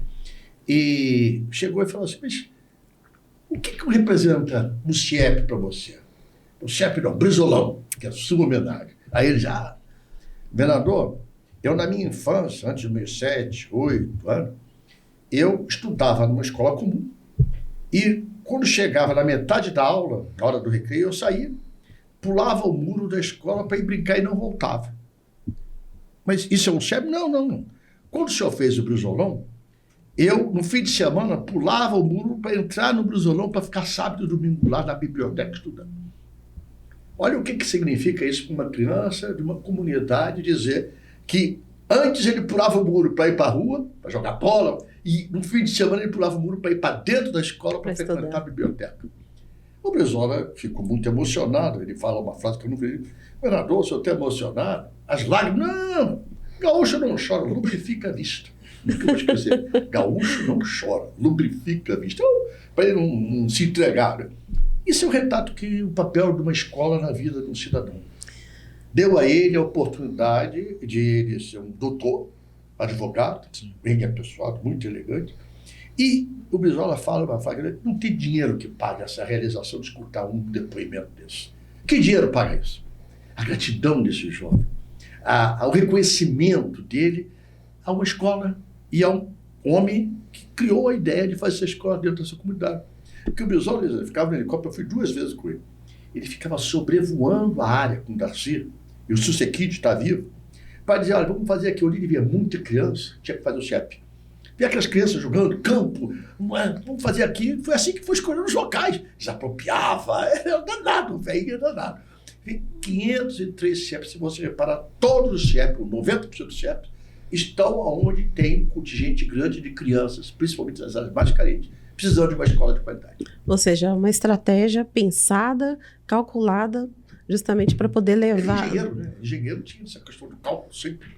[SPEAKER 2] E chegou e falou assim, mas o que representa o CIEP para você? O CIEP não, Brizolão, que é a sua homenagem. Aí ele já, vereador, eu na minha infância, antes dos meus 7, 8 anos, eu estudava numa escola comum e quando chegava na metade da aula, na hora do recreio, eu saía, pulava o muro da escola para ir brincar e não voltava. Mas isso é um CIEP? Não. Quando o senhor fez o Brizolão, eu, no fim de semana, pulava o muro para entrar no Brizolão para ficar sábado e domingo lá na biblioteca estudando. Olha o que significa isso para uma criança de uma comunidade dizer que antes ele pulava o muro para ir para a rua, para jogar bola, e no fim de semana ele pulava o muro para ir para dentro da escola para frequentar a biblioteca. O Brizola ficou muito emocionado, ele fala uma frase que eu não vi. Vereador, o senhor está emocionado? As lágrimas, não, gaúcho não chora, lubrifica a vista. Nunca vou esquecer, gaúcho não chora, lubrifica a vista. Para ele não se entregar. Né? Isso é o retrato que o papel de uma escola na vida de um cidadão. Deu a ele a oportunidade de ele ser um doutor, advogado, bem apessoado, muito elegante. E o Brizola fala, não tem dinheiro que pague essa realização de escutar um depoimento desse. Que dinheiro paga isso? A gratidão desse jovem, o reconhecimento dele a uma escola e a um homem que criou a ideia de fazer essa escola dentro dessa comunidade. Porque o Brizola, ele ficava no helicóptero, eu fui 2 vezes com ele. Ele ficava sobrevoando a área com o Darcy, e o Susequid está vivo, para dizer, olha, vamos fazer aqui. Eu via muita criança, tinha que fazer o CIEP. Via aquelas crianças jogando campo, vamos fazer aqui. Foi assim que foi escolhendo os locais. Desapropriava, era danado, velho, era danado. 503 CIEPs, se você reparar, todos os CIEPs, 90% dos CIEPs, estão onde tem um contingente grande de crianças, principalmente nas áreas mais carentes, precisando de uma escola de qualidade.
[SPEAKER 1] Ou seja, uma estratégia pensada, calculada, justamente para poder levar...
[SPEAKER 2] Engenheiro, né? Engenheiro tinha essa questão do cálculo sempre.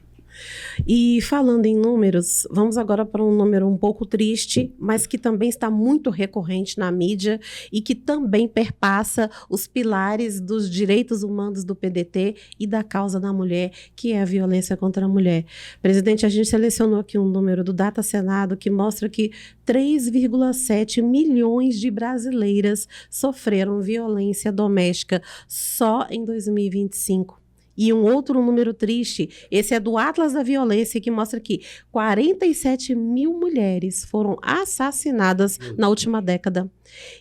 [SPEAKER 1] E falando em números, vamos agora para um número um pouco triste, mas que também está muito recorrente na mídia e que também perpassa os pilares dos direitos humanos do PDT e da causa da mulher, que é a violência contra a mulher. Presidente, a gente selecionou aqui um número do Data Senado que mostra que 3,7 milhões de brasileiras sofreram violência doméstica só em 2025. E um outro número triste, esse é do Atlas da Violência, que mostra que 47 mil mulheres foram assassinadas na última década.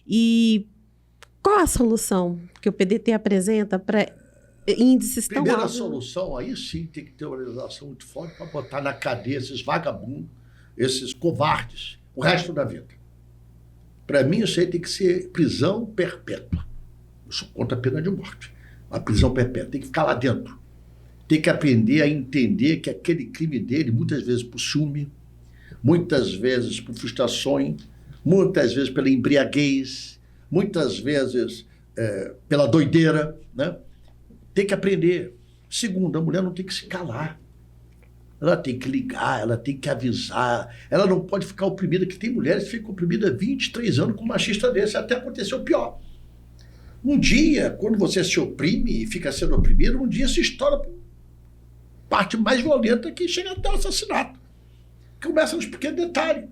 [SPEAKER 1] E qual a solução que o PDT apresenta para índices tão
[SPEAKER 2] Primeira
[SPEAKER 1] altos.
[SPEAKER 2] solução, aí sim tem que ter uma legislação muito forte para botar na cadeia esses vagabundos, esses covardes, o resto da vida. Para mim, isso aí tem que ser prisão perpétua. Eu sou contra a pena de morte. A prisão perpétua tem que ficar lá dentro. Tem que aprender a entender que aquele crime dele, muitas vezes por ciúme, muitas vezes por frustrações, muitas vezes pela embriaguez, muitas vezes pela doideira, né? Tem que aprender. Segundo, a mulher não tem que se calar. Ela tem que ligar, ela tem que avisar, ela não pode ficar oprimida, que tem mulheres que ficam oprimidas há 23 anos com um machista desse, até aconteceu pior. Um dia, quando você se oprime e fica sendo oprimido, um dia se estoura parte mais violenta que chega até o assassinato. Começa nos pequenos detalhes.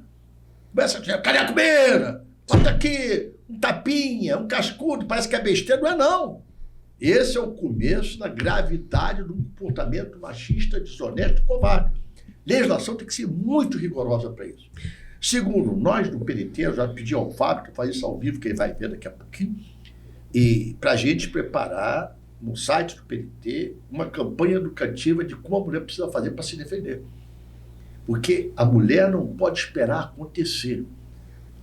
[SPEAKER 2] Começa a dizer, cadê a comida? Bota aqui, um tapinha, um cascudo, parece que é besteira. Não é não. Esse é o começo da gravidade do comportamento machista, desonesto e covarde. Legislação tem que ser muito rigorosa para isso. Segundo, nós do PDT, eu já pedi ao Fábio fazer isso ao vivo, que ele vai ver daqui a pouquinho, e para a gente preparar no site do PDT uma campanha educativa de como a mulher precisa fazer para se defender. Porque a mulher não pode esperar acontecer.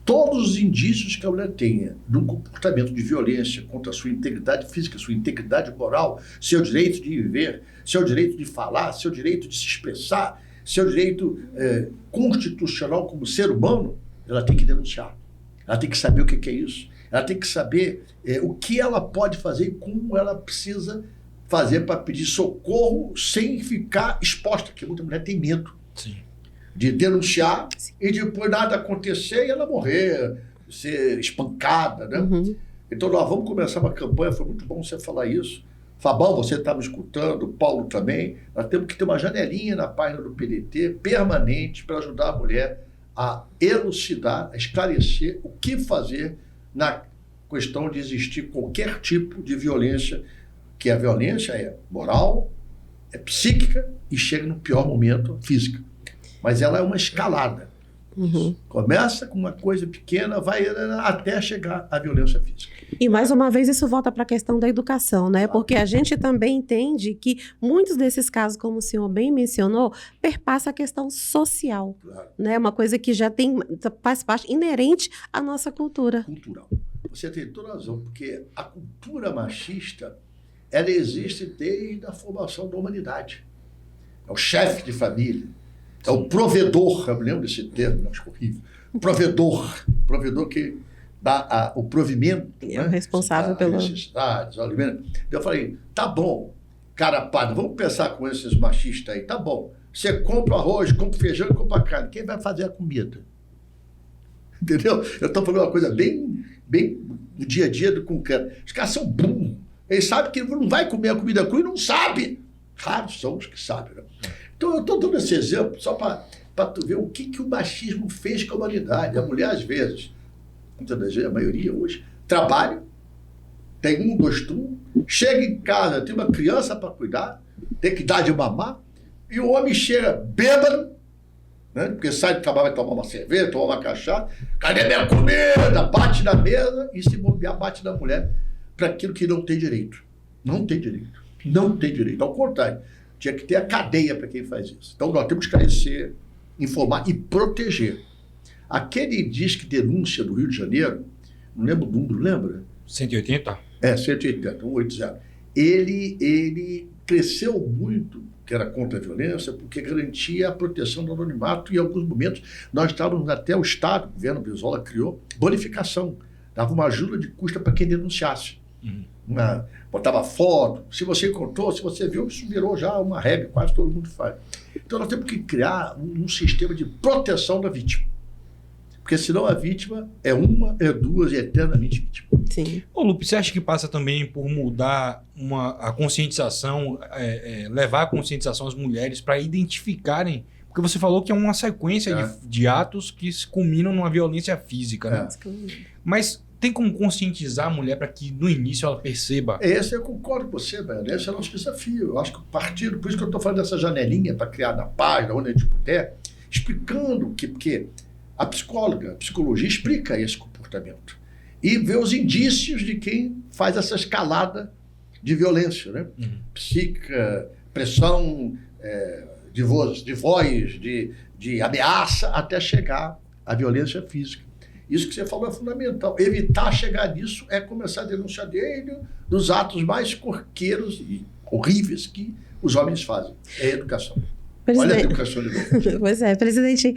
[SPEAKER 2] Todos os indícios que a mulher tenha de um comportamento de violência contra a sua integridade física, sua integridade moral, seu direito de viver, seu direito de falar, seu direito de se expressar, seu direito constitucional como ser humano, ela tem que denunciar. Ela tem que saber o que é isso. Ela tem que saber o que ela pode fazer e como ela precisa fazer para pedir socorro sem ficar exposta, porque muita mulher tem medo.
[SPEAKER 3] Sim.
[SPEAKER 2] De denunciar e depois nada acontecer e ela morrer, ser espancada, né?
[SPEAKER 1] Uhum.
[SPEAKER 2] Então nós vamos começar uma campanha, foi muito bom você falar isso. Fabão, você está me escutando, Paulo também. Nós temos que ter uma janelinha na página do PDT permanente para ajudar a mulher a elucidar, a esclarecer o que fazer na questão de existir qualquer tipo de violência, que a violência é moral, é psíquica e chega no pior momento, física. Mas ela é uma escalada.
[SPEAKER 1] Uhum.
[SPEAKER 2] Começa com uma coisa pequena, vai até chegar à violência física.
[SPEAKER 1] E mais uma vez isso volta para a questão da educação, né? Porque a gente também entende que muitos desses casos, como o senhor bem mencionou, perpassa a questão social,
[SPEAKER 2] Claro.
[SPEAKER 1] né? Uma coisa que já faz parte inerente à nossa cultura.
[SPEAKER 2] Cultural. Você tem toda razão, porque a cultura machista, ela existe desde a formação da humanidade. É o chefe de família, é o provedor, eu me lembro desse termo, acho horrível. Provedor que dá o provimento.
[SPEAKER 1] É o responsável pelo...
[SPEAKER 2] necessidades, o alimento. Então eu falei, tá bom, carapado, vamos pensar com esses machistas aí, tá bom. Você compra arroz, compra feijão e compra carne. Quem vai fazer a comida? Entendeu? Eu estou falando uma coisa bem do dia a dia, do concreto. Os caras são burros. Eles sabem que não vai comer a comida crua e não sabe. Raros são os que sabem, né? Então, eu estou dando esse exemplo só para tu ver o que o machismo fez com a humanidade. A mulher, às vezes, muitas das vezes, a maioria hoje, trabalha, tem 1, 2 turnos, chega em casa, tem uma criança para cuidar, tem que dar de mamar, e o homem chega bêbado, né? Porque sai do trabalho, vai tomar uma cerveja, tomar uma cachaça, cadê minha comida? Bate na mesa e se bobear, bate na mulher para aquilo que não tem direito. Não tem direito. Não tem direito. Ao contrário, tinha que ter a cadeia para quem faz isso. Então nós temos que esclarecer, informar e proteger. Aquele disque denúncia do Rio de Janeiro, não lembro o número, lembra?
[SPEAKER 3] 180?
[SPEAKER 2] 180, 180. Ele cresceu muito, que era contra a violência, porque garantia a proteção do anonimato e em alguns momentos nós estávamos até o Estado, o governo Brizola criou bonificação, dava uma ajuda de custo para quem denunciasse.
[SPEAKER 3] Uhum.
[SPEAKER 2] Botava foto, se você encontrou, se você viu, isso virou já uma regra, quase todo mundo faz. Então nós temos que criar um sistema de proteção da vítima. Porque senão a vítima é uma, é duas e é eternamente vítima.
[SPEAKER 1] Sim.
[SPEAKER 3] Ô, Lupe, você acha que passa também por mudar a conscientização, levar a conscientização às mulheres para identificarem? Porque você falou que é uma sequência de atos que se culminam numa violência física, né? Mas tem como conscientizar a mulher para que no início ela perceba?
[SPEAKER 2] Esse eu concordo com você, velho. Esse é o nosso desafio. Eu acho que o partido, por isso que eu estou falando dessa janelinha para criar na página, onde a gente puder, explicando que, porque a psicologia explica esse comportamento e vê os indícios de quem faz essa escalada de violência, né? Psíquica, pressão de voz, de ameaça, até chegar à violência física. Isso que você falou é fundamental. Evitar chegar nisso é começar a denunciar dele dos atos mais corriqueiros e horríveis que os homens fazem. É a educação. Olha a educação de novo.
[SPEAKER 1] Pois é, presidente,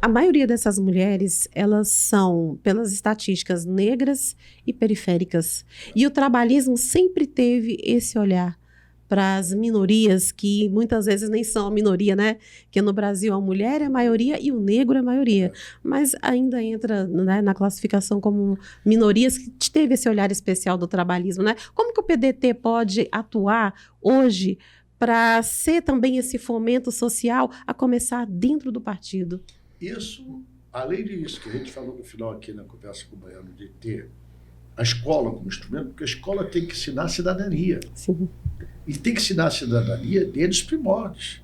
[SPEAKER 1] a maioria dessas mulheres, elas são, pelas estatísticas, negras e periféricas. E o trabalhismo sempre teve esse olhar para as minorias, que muitas vezes nem são a minoria, né? Que no Brasil a mulher é a maioria e o negro é a maioria. Mas ainda entra, né, na classificação como minorias, que teve esse olhar especial do trabalhismo, né? Como que o PDT pode atuar hoje para ser também esse fomento social a começar dentro do partido?
[SPEAKER 2] Isso, além disso que a gente falou no final aqui na conversa com o Baiano, de ter a escola como instrumento, porque a escola tem que ensinar a cidadania.
[SPEAKER 1] Sim.
[SPEAKER 2] E tem que ensinar a cidadania desde os primórdios.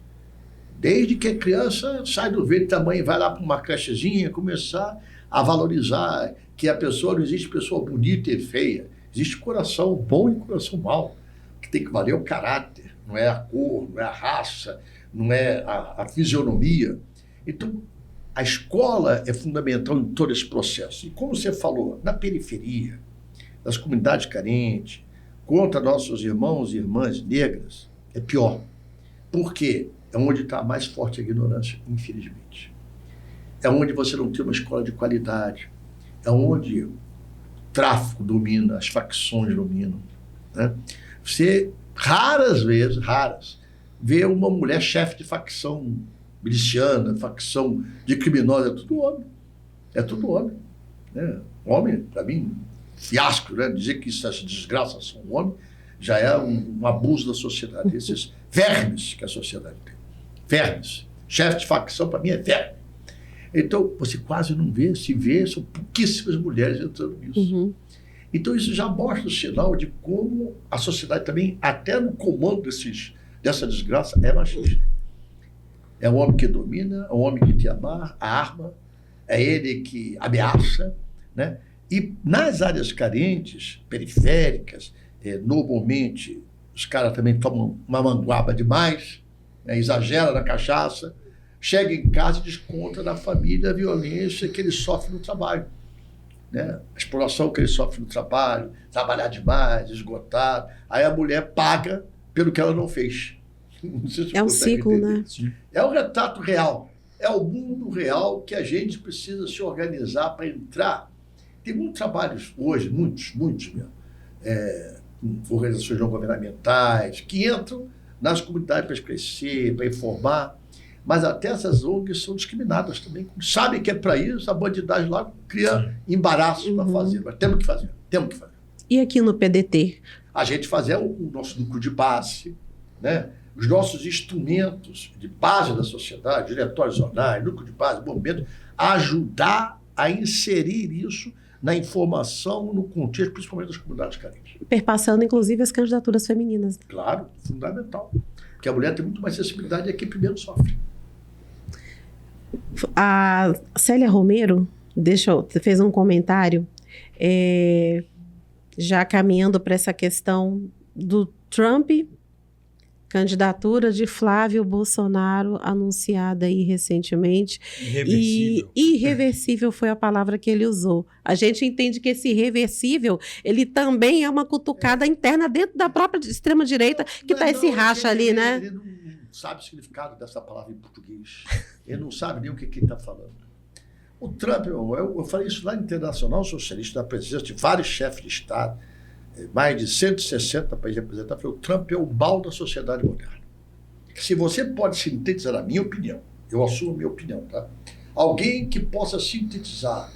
[SPEAKER 2] Desde que a criança sai do ventre da mãe e vai lá para uma crechezinha, começar a valorizar que a pessoa, não existe pessoa bonita e feia. Existe coração bom e coração mau. O que tem que valer é o caráter, não é a cor, não é a raça, não é a fisionomia. Então, a escola é fundamental em todo esse processo. E como você falou, na periferia, nas comunidades carentes, contra nossos irmãos e irmãs negras, é pior. Por quê? É onde está mais forte a ignorância, infelizmente. É onde você não tem uma escola de qualidade. É onde o tráfico domina, as facções dominam, né? Você, raras vezes, vê uma mulher chefe de facção miliciana, facção de criminosos. É tudo homem. É tudo homem. Né? Homem, para mim, fiasco, né? Dizer que essas desgraças são homens já é um abuso da sociedade. Esses vermes que a sociedade tem. Vermes. Chefe de facção, para mim, é verme. Então, você quase não vê, se vê, são pouquíssimas mulheres entrando nisso.
[SPEAKER 1] Uhum.
[SPEAKER 2] Então, isso já mostra o sinal de como a sociedade também, até no comando dessa desgraça, é machista. É o homem que domina, é o homem que tem a arma, é ele que ameaça, né? E nas áreas carentes, periféricas, normalmente os caras também tomam uma manguaba demais, né? Exagera na cachaça, chega em casa e desconta na família a violência que ele sofre no trabalho, né? A exploração que ele sofre no trabalho, trabalhar demais, esgotado. Aí a mulher paga pelo que ela não fez. Não sei se
[SPEAKER 1] é um ciclo,
[SPEAKER 2] entender.
[SPEAKER 1] né?
[SPEAKER 2] Sim. É o retrato real. É o mundo real que a gente precisa se organizar para entrar. Tem muitos trabalhos hoje, muitos mesmo, com organizações não governamentais, que entram nas comunidades para crescer, para informar, mas até essas ONGs são discriminadas também. Sabem que é para isso, a bandidagem lá cria embaraço para fazer, mas temos que fazer.
[SPEAKER 1] E aqui no PDT?
[SPEAKER 2] A gente fazer o nosso núcleo de base, né? Os nossos instrumentos de base da sociedade, diretórios zonais, núcleo de base, movimento, ajudar a inserir isso na informação, no contexto, principalmente das comunidades carentes.
[SPEAKER 1] Perpassando, inclusive, as candidaturas femininas.
[SPEAKER 2] Claro, fundamental. Porque a mulher tem muito mais sensibilidade e é quem primeiro sofre.
[SPEAKER 1] A Célia Romero fez um comentário, já caminhando para essa questão do Trump, candidatura de Flávio Bolsonaro, anunciada aí recentemente.
[SPEAKER 3] Irreversível.
[SPEAKER 1] E irreversível foi a palavra que ele usou. A gente entende que esse irreversível, ele também é uma cutucada interna dentro da própria extrema-direita, que está esse racha ali, né?
[SPEAKER 2] Ele não sabe o significado dessa palavra em português. Ele não sabe nem o que ele está falando. O Trump, eu falei isso lá no Internacional Socialista, na presença de vários chefes de Estado, mais de 160 países representados, o Trump é o mal da sociedade moderna. Se você pode sintetizar a minha opinião, eu assumo a minha opinião, tá? Alguém que possa sintetizar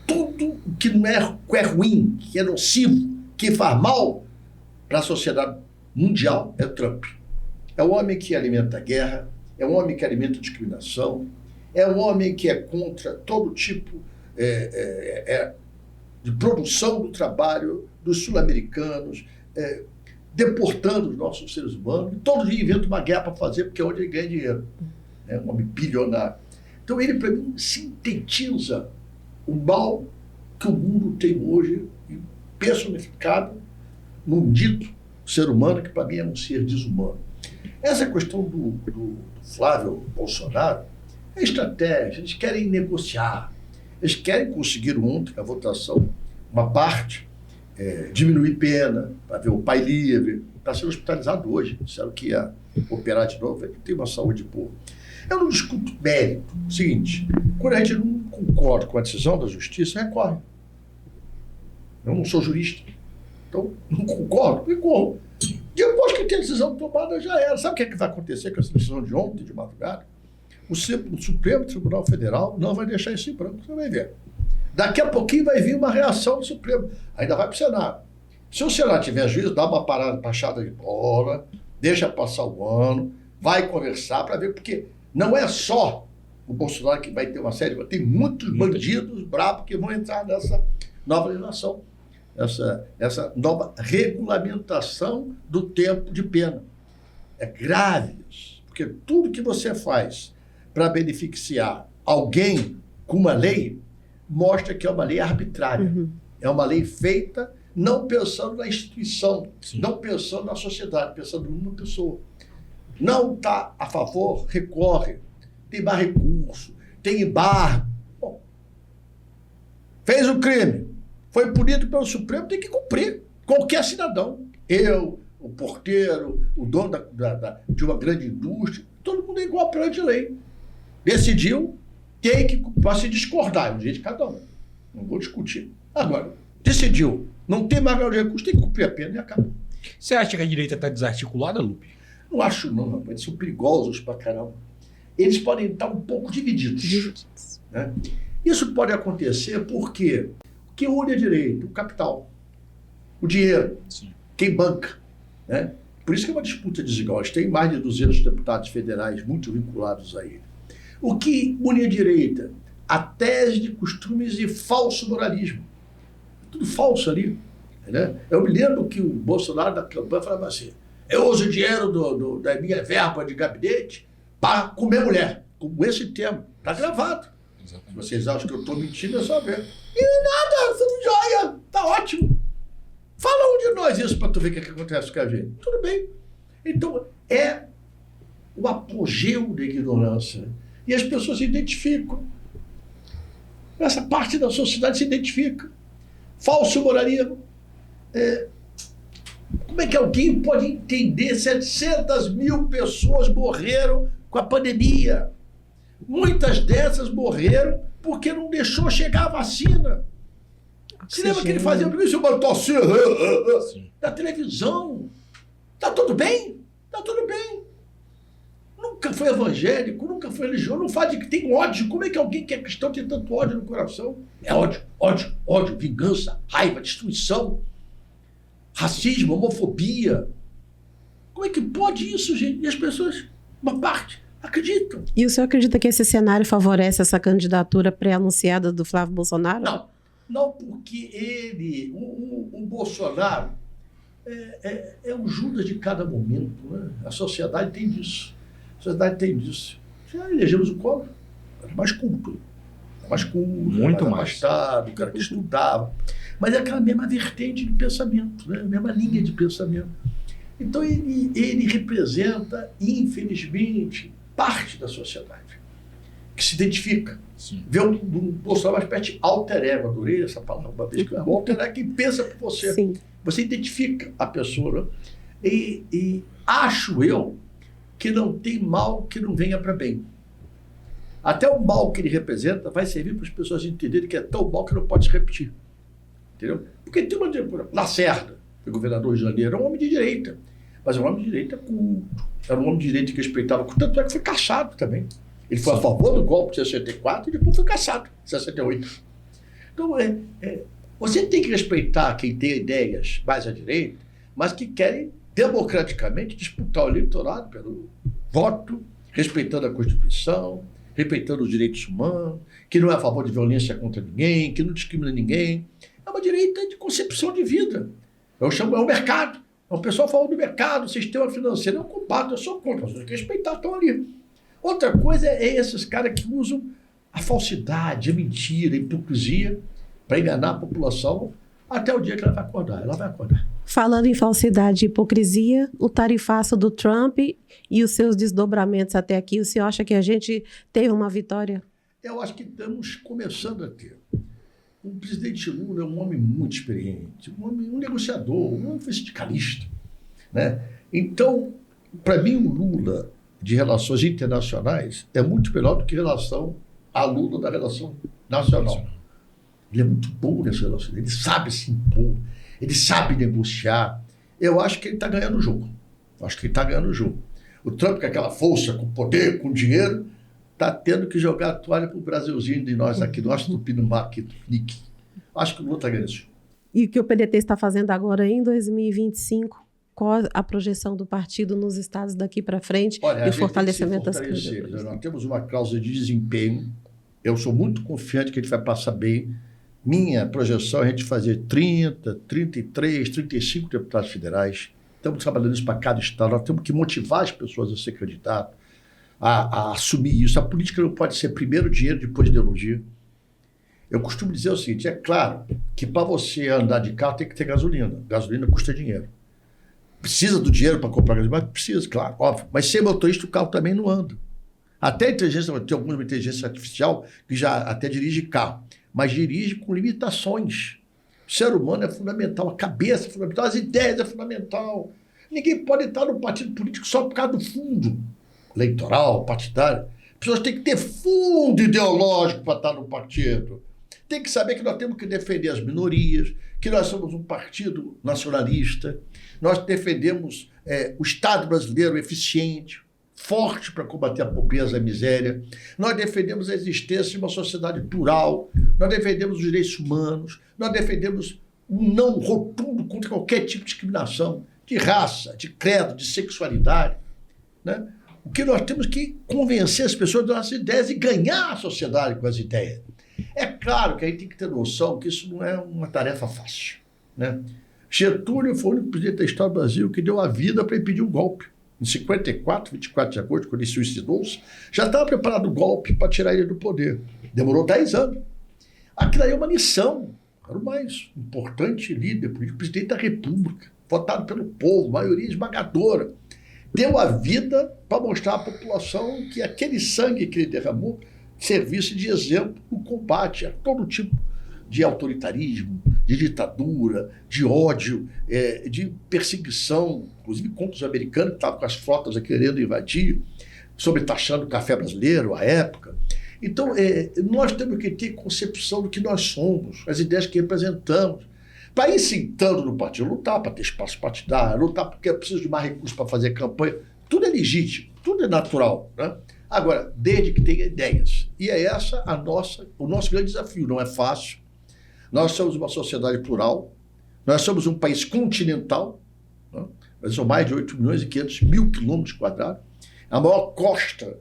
[SPEAKER 2] tudo o que não é ruim, que é nocivo, que faz mal para a sociedade mundial, é o Trump. É o homem que alimenta a guerra, é o homem que alimenta a discriminação, é o homem que é contra todo tipo de produção do trabalho dos sul-americanos, deportando os nossos seres humanos, e todo dia inventa uma guerra para fazer, porque é onde ele ganha dinheiro. É um homem bilionário. Então ele, para mim, sintetiza o mal que o mundo tem hoje, personificado num dito o ser humano, que para mim é um ser desumano. Essa questão do Flávio Bolsonaro é estratégia, eles querem negociar, eles querem conseguir ontem a votação, uma parte, diminuir pena, para ver o pai livre, está sendo hospitalizado hoje, disseram que ia operar de novo, ele tem uma saúde boa. Eu não discuto mérito. Seguinte, quando a gente não concorda com a decisão da justiça, recorre. Eu não sou jurista, então não concordo, recorro. Depois que tem a decisão tomada, já era. Sabe o que, que vai acontecer com essa decisão de ontem, de madrugada? O Supremo Tribunal Federal não vai deixar isso em branco, você vai ver. Daqui a pouquinho vai vir uma reação do Supremo, ainda vai para o Senado. Se o Senado tiver juízo, dá uma parada, baixada de bola, deixa passar o ano, vai conversar para ver, porque não é só o Bolsonaro que vai ter uma série, tem muitos bandidos bravos que vão entrar nessa nova legislação, essa nova regulamentação do tempo de pena. É grave isso, porque tudo que você faz para beneficiar alguém com uma lei mostra que é uma lei arbitrária. Uhum. É uma lei feita não pensando na instituição, sim, não pensando na sociedade, pensando numa pessoa. Não está a favor, recorre. Tem mais recurso, tem embargo. Bom, fez o crime, foi punido pelo Supremo, tem que cumprir. Qualquer cidadão. Eu, o porteiro, o dono de uma grande indústria, todo mundo é igual perante a lei. Decidiu, tem que, para se discordar, é um direito de cada um. Não vou discutir. Agora, decidiu, não tem mais recurso, tem que cumprir a pena e acabou.
[SPEAKER 3] Você acha que a direita está desarticulada, Lupe?
[SPEAKER 2] Não acho não, rapaz. Eles são perigosos pra caramba. Eles podem estar um pouco divididos. Né? Isso pode acontecer porque une a direita, o capital, o dinheiro, sim, quem banca. Né? Por isso que é uma disputa desigual. Eles têm mais de 200 deputados federais muito vinculados a ele. O que une a direita? A tese de costumes e falso moralismo. Tudo falso ali. Né? Eu me lembro que o Bolsonaro, da campanha, falava assim: eu uso o dinheiro da minha verba de gabinete para comer mulher. Com esse tema. Está gravado. Exatamente. Se vocês acham que eu estou mentindo, é só ver. E nada, tudo jóia. Está ótimo. Fala um de nós isso para tu ver o que acontece com a gente. Tudo bem. Então, é o apogeu da ignorância. E as pessoas se identificam. Essa parte da sociedade se identifica. Falso moralismo. Como é que alguém pode entender 700 mil pessoas morreram com a pandemia? Muitas dessas morreram porque não deixou chegar a vacina. Você lembra que ele fazia isso? Na televisão. Tá tudo bem? Tá tudo bem. Nunca foi evangélico, nunca foi religioso, não faz de que tem ódio. Como é que alguém que é cristão tem tanto ódio no coração? É ódio, ódio, ódio, vingança, raiva, destruição. Racismo, homofobia. Como é que pode isso, gente? E as pessoas, uma parte, acreditam.
[SPEAKER 1] E o senhor acredita que esse cenário favorece essa candidatura pré-anunciada do Flávio Bolsonaro?
[SPEAKER 2] Não. Não, porque ele, o Bolsonaro, é o Judas de cada momento. Né? A sociedade tem disso. A sociedade tem disso. Já elegemos o Collor. Era mais culto. Muito mais abastado, o cara que estudava. Mas é aquela mesma vertente de pensamento, né? A mesma linha de pensamento. Então, ele representa, infelizmente, parte da sociedade que se identifica. Sim. Vê um Bolsonaro uma espécie de alter ego. Adorei essa palavra uma vez. O alter ego é quem pensa por você. Sim. Você identifica a pessoa. Né? E acho eu que não tem mal que não venha para bem. Até o mal que ele representa vai servir para as pessoas entenderem que é tão mal que não pode se repetir. Entendeu? Porque tem uma... Lacerda, foi governador do Rio de Janeiro, era um homem de direita. Mas era um homem de direita culto. Era um homem de direita que respeitava. Tanto é que foi caçado também. Ele foi a favor do golpe de 64 e depois foi caçado em 68. Então, você tem que respeitar quem tem ideias mais à direita, mas que querem democraticamente disputar o eleitorado pelo voto, respeitando a Constituição, respeitando os direitos humanos, que não é a favor de violência contra ninguém, que não discrimina ninguém. É uma direita de concepção de vida. Eu chamo, é o mercado. É um pessoal falando do mercado, do sistema financeiro. Eu combato, eu sou contra, mas tem que respeitar, estão ali. Outra coisa é esses caras que usam a falsidade, a mentira, a hipocrisia para enganar a população até o dia que ela vai acordar. Ela vai acordar.
[SPEAKER 1] Falando em falsidade e hipocrisia, o tarifaço do Trump e os seus desdobramentos até aqui, o senhor acha que a gente teve uma vitória?
[SPEAKER 2] Eu acho que estamos começando a ter. O presidente Lula é um homem muito experiente, um negociador, um sindicalista, né? Então, para mim, o Lula de relações internacionais é muito melhor do que relação a Lula da relação nacional. Ele é muito bom nessa relação, ele sabe se impor, ele sabe negociar. Eu acho que ele está ganhando o jogo. O Trump, com aquela força, com poder, com dinheiro, está tendo que jogar a toalha para o Brasilzinho de nós aqui, nosso Tupinambá, Tupiniquim. Acho que o Lula está ganhando isso.
[SPEAKER 1] E o que o PDT está fazendo agora em 2025? Qual a projeção do partido nos estados daqui para frente?
[SPEAKER 2] Olha,
[SPEAKER 1] e o fortalecimento das
[SPEAKER 2] candidaturas? Nós temos uma cláusula de desempenho. Eu sou muito confiante que a gente vai passar bem. Minha projeção é a gente fazer 30, 33, 35 deputados federais. Estamos trabalhando isso para cada estado. Nós temos que motivar as pessoas a ser candidato, a assumir isso. A política não pode ser primeiro dinheiro, depois ideologia. Eu costumo dizer o seguinte, é claro que para você andar de carro tem que ter gasolina. Gasolina custa dinheiro. Precisa do dinheiro para comprar gasolina? Precisa, claro, óbvio. Mas sem motorista o carro também não anda. Até a inteligência, tem alguma inteligência artificial que já até dirige carro, mas dirige com limitações. O ser humano é fundamental, a cabeça é fundamental, as ideias é fundamental. Ninguém pode estar no partido político só por causa do fundo eleitoral, partidário. As pessoas têm que ter fundo ideológico para estar no partido. Tem que saber que nós temos que defender as minorias, que nós somos um partido nacionalista, nós defendemos o Estado brasileiro eficiente, forte para combater a pobreza e a miséria, nós defendemos a existência de uma sociedade plural, nós defendemos os direitos humanos, nós defendemos um não rotundo contra qualquer tipo de discriminação, de raça, de credo, de sexualidade, né? O que nós temos que convencer as pessoas das nossas ideias e ganhar a sociedade com as ideias. É claro que a gente tem que ter noção que isso não é uma tarefa fácil, né? Getúlio foi o único presidente da história do Brasil que deu a vida para impedir um golpe. Em 54, 24 de agosto, quando ele suicidou-se, já estava preparado o golpe para tirar ele do poder. Demorou 10 anos. Aquilo aí é uma lição. Era o mais importante líder político, presidente da República, votado pelo povo, maioria esmagadora. Deu a vida para mostrar à população que aquele sangue que ele derramou servisse de exemplo no combate a todo tipo de autoritarismo, de ditadura, de ódio, de perseguição, inclusive contra os americanos que estavam com as frotas querendo invadir, sobretaxando o café brasileiro à época. Então, nós temos que ter concepção do que nós somos, as ideias que representamos, para ir sentando no partido, lutar para ter espaço partidário, lutar porque é preciso de mais recursos para fazer campanha. Tudo é legítimo, tudo é natural, né? Agora, desde que tenha ideias. E é essa o nosso grande desafio. Não é fácil. Nós somos uma sociedade plural, nós somos um país continental, né? Nós somos mais de 8 milhões e 500 mil quilômetros quadrados, a maior costa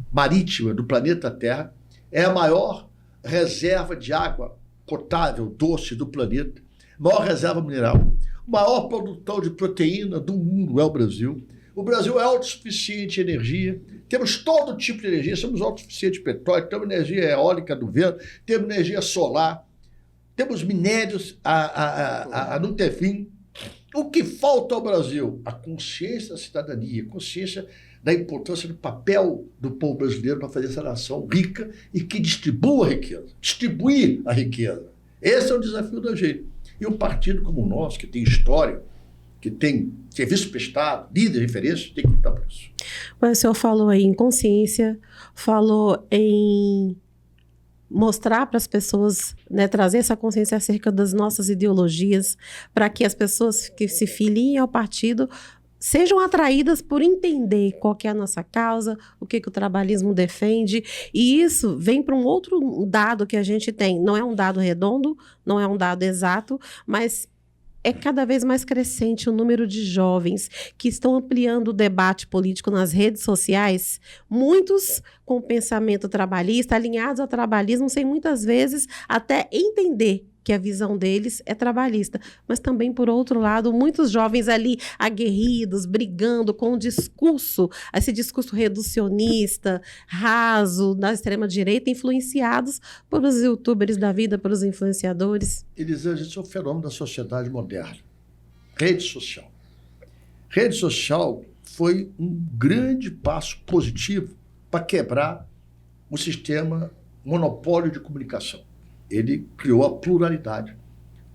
[SPEAKER 2] marítima do planeta Terra, é a maior reserva de água potável, doce do planeta, maior reserva mineral, o maior produtor de proteína do mundo é o Brasil. O Brasil é autossuficiente em energia, temos todo tipo de energia, somos autossuficientes em petróleo, temos energia eólica do vento, temos energia solar, temos minérios a não ter fim. O que falta ao Brasil? A consciência da cidadania, a consciência da importância do papel do povo brasileiro para fazer essa nação rica e que distribua a riqueza, distribuir a riqueza. Esse é o desafio da gente. E um partido como o nosso, que tem história, que tem serviço prestado, líder de referência, tem que lutar por isso.
[SPEAKER 1] Mas o senhor falou aí em consciência, falou em mostrar para as pessoas, né, trazer essa consciência acerca das nossas ideologias, para que as pessoas que se filiem ao partido sejam atraídas por entender qual que é a nossa causa, o que o trabalhismo defende, e isso vem para um outro dado que a gente tem. Não é um dado redondo, não é um dado exato, mas é cada vez mais crescente o número de jovens que estão ampliando o debate político nas redes sociais, muitos com pensamento trabalhista, alinhados ao trabalhismo, sem muitas vezes até entender que a visão deles é trabalhista. Mas também, por outro lado, muitos jovens ali aguerridos, brigando com o discurso, esse discurso reducionista, raso, da extrema-direita, influenciados pelos youtubers da vida, pelos influenciadores.
[SPEAKER 2] Elisângela, isso é um fenômeno da sociedade moderna. Rede social. Rede social foi um grande passo positivo para quebrar o sistema monopólio de comunicação. Ele criou a pluralidade.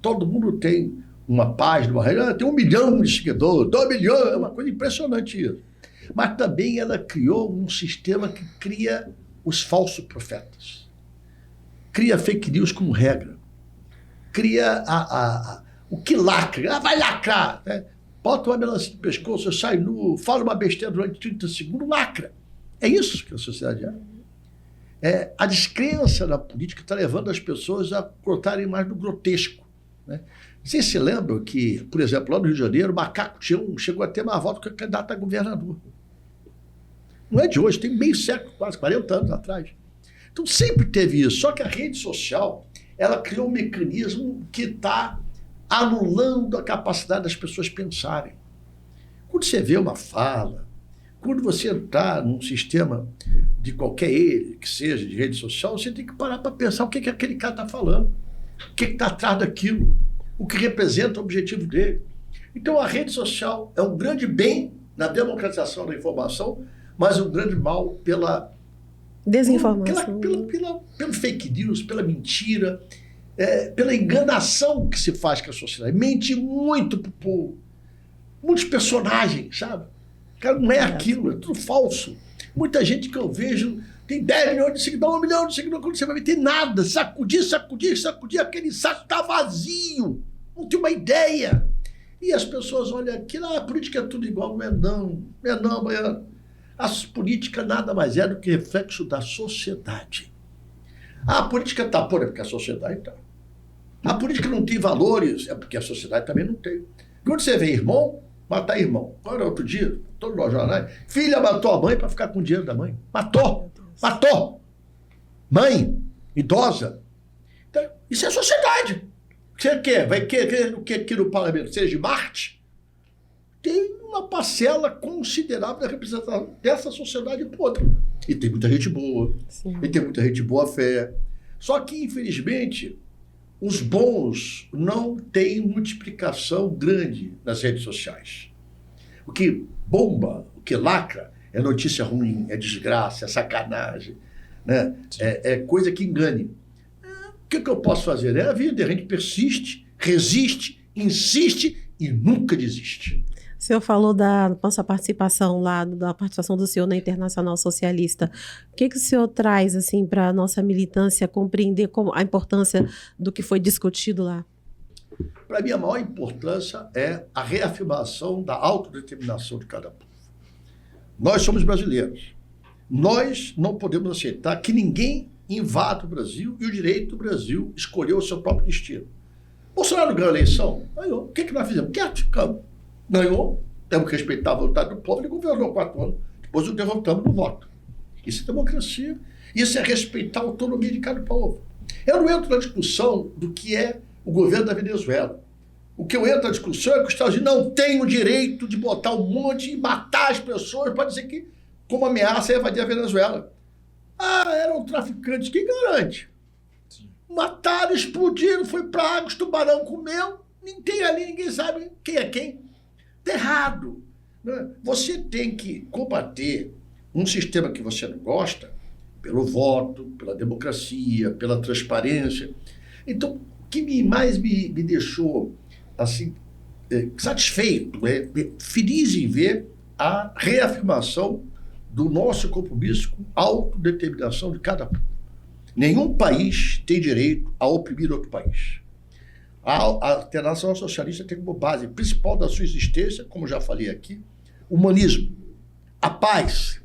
[SPEAKER 2] Todo mundo tem uma página, uma rede, tem 1 milhão de seguidores, 2 milhões, é uma coisa impressionante isso. Mas também ela criou um sistema que cria os falsos profetas. Cria fake news como regra. Cria o que lacra. Vai lacrar. Né? Bota uma melancia no pescoço, sai nu, fala uma besteira durante 30 segundos, lacra. É isso que a sociedade é. A descrença na política está levando as pessoas a cortarem mais no grotesco. Né? Vocês se lembram que, por exemplo, lá no Rio de Janeiro, o Macaco Tião chegou a ter mais voto que o candidato a governador. Não é de hoje, tem meio século, quase 40 anos atrás. Então sempre teve isso, só que a rede social, ela criou um mecanismo que está anulando a capacidade das pessoas pensarem. Quando você vê uma fala, quando você entrar num sistema de qualquer ele, que seja de rede social, você tem que parar para pensar o que aquele cara está falando, o que está atrás daquilo, o que representa o objetivo dele. Então a rede social é um grande bem na democratização da informação, mas um grande mal pela
[SPEAKER 1] desinformação,
[SPEAKER 2] pelo fake news, pela mentira, pela enganação que se faz com a sociedade. Mente muito pro povo. Muitos personagens, sabe? Cara, não é aquilo, é tudo falso. Muita gente que eu vejo tem 10 milhões de seguidores, 1 milhão de seguidores, quando você vai ver, tem nada. Sacudir, aquele saco tá vazio. Não tem uma ideia. E as pessoas olham aquilo, a política é tudo igual. Não é não, Baiano. A política nada mais é do que reflexo da sociedade. A política está é porque a sociedade está. A política não tem valores, é porque a sociedade também não tem. Quando você vê irmão, matar irmão. Agora, outro dia, todo no jornal, filha matou a mãe para ficar com o dinheiro da mãe. Matou. Mãe, idosa. Então, isso é sociedade. Você quer? Vai querer o que aqui no parlamento seja de Marte? Tem uma parcela considerável da representação dessa sociedade toda. E tem muita gente boa. Sim. E tem muita gente boa fé. Só que, infelizmente, os bons não têm multiplicação grande nas redes sociais. O que bomba, o que lacra, é notícia ruim, é desgraça, é sacanagem, né? É coisa que engane. O que eu posso fazer? É a vida. A gente persiste, resiste, insiste e nunca desiste.
[SPEAKER 1] O senhor falou da nossa participação lá, da participação do senhor na Internacional Socialista. O que o senhor traz assim, para a nossa militância compreender a importância do que foi discutido lá?
[SPEAKER 2] Para mim, a maior importância é a reafirmação da autodeterminação de cada povo. Nós somos brasileiros. Nós não podemos aceitar que ninguém invada o Brasil e o direito do Brasil escolher o seu próprio destino. Bolsonaro ganhou a eleição, ganhou. O que nós fizemos? Quieto, ficamos. Ganhou, temos que respeitar a vontade do povo, ele governou 4 anos. Depois o derrotamos no voto. Isso é democracia. Isso é respeitar a autonomia de cada povo. Eu não entro na discussão do que é o governo da Venezuela. O que eu entro na discussão é que os Estados Unidos não têm o direito de botar um monte e matar as pessoas, pode dizer que, como ameaça, é invadir a Venezuela. Eram traficantes, quem garante? Sim. Mataram, explodiram, foi para água, os tubarão comeu, nem tem ali, ninguém sabe quem é quem. Está errado. Né? Você tem que combater um sistema que você não gosta pelo voto, pela democracia, pela transparência. Então, o que mais me deixou assim, satisfeito, feliz em ver a reafirmação do nosso compromisso com a autodeterminação de cada povo. Nenhum país tem direito a oprimir outro país. A Internacional Socialista tem como base principal da sua existência, como já falei aqui, o humanismo, a paz,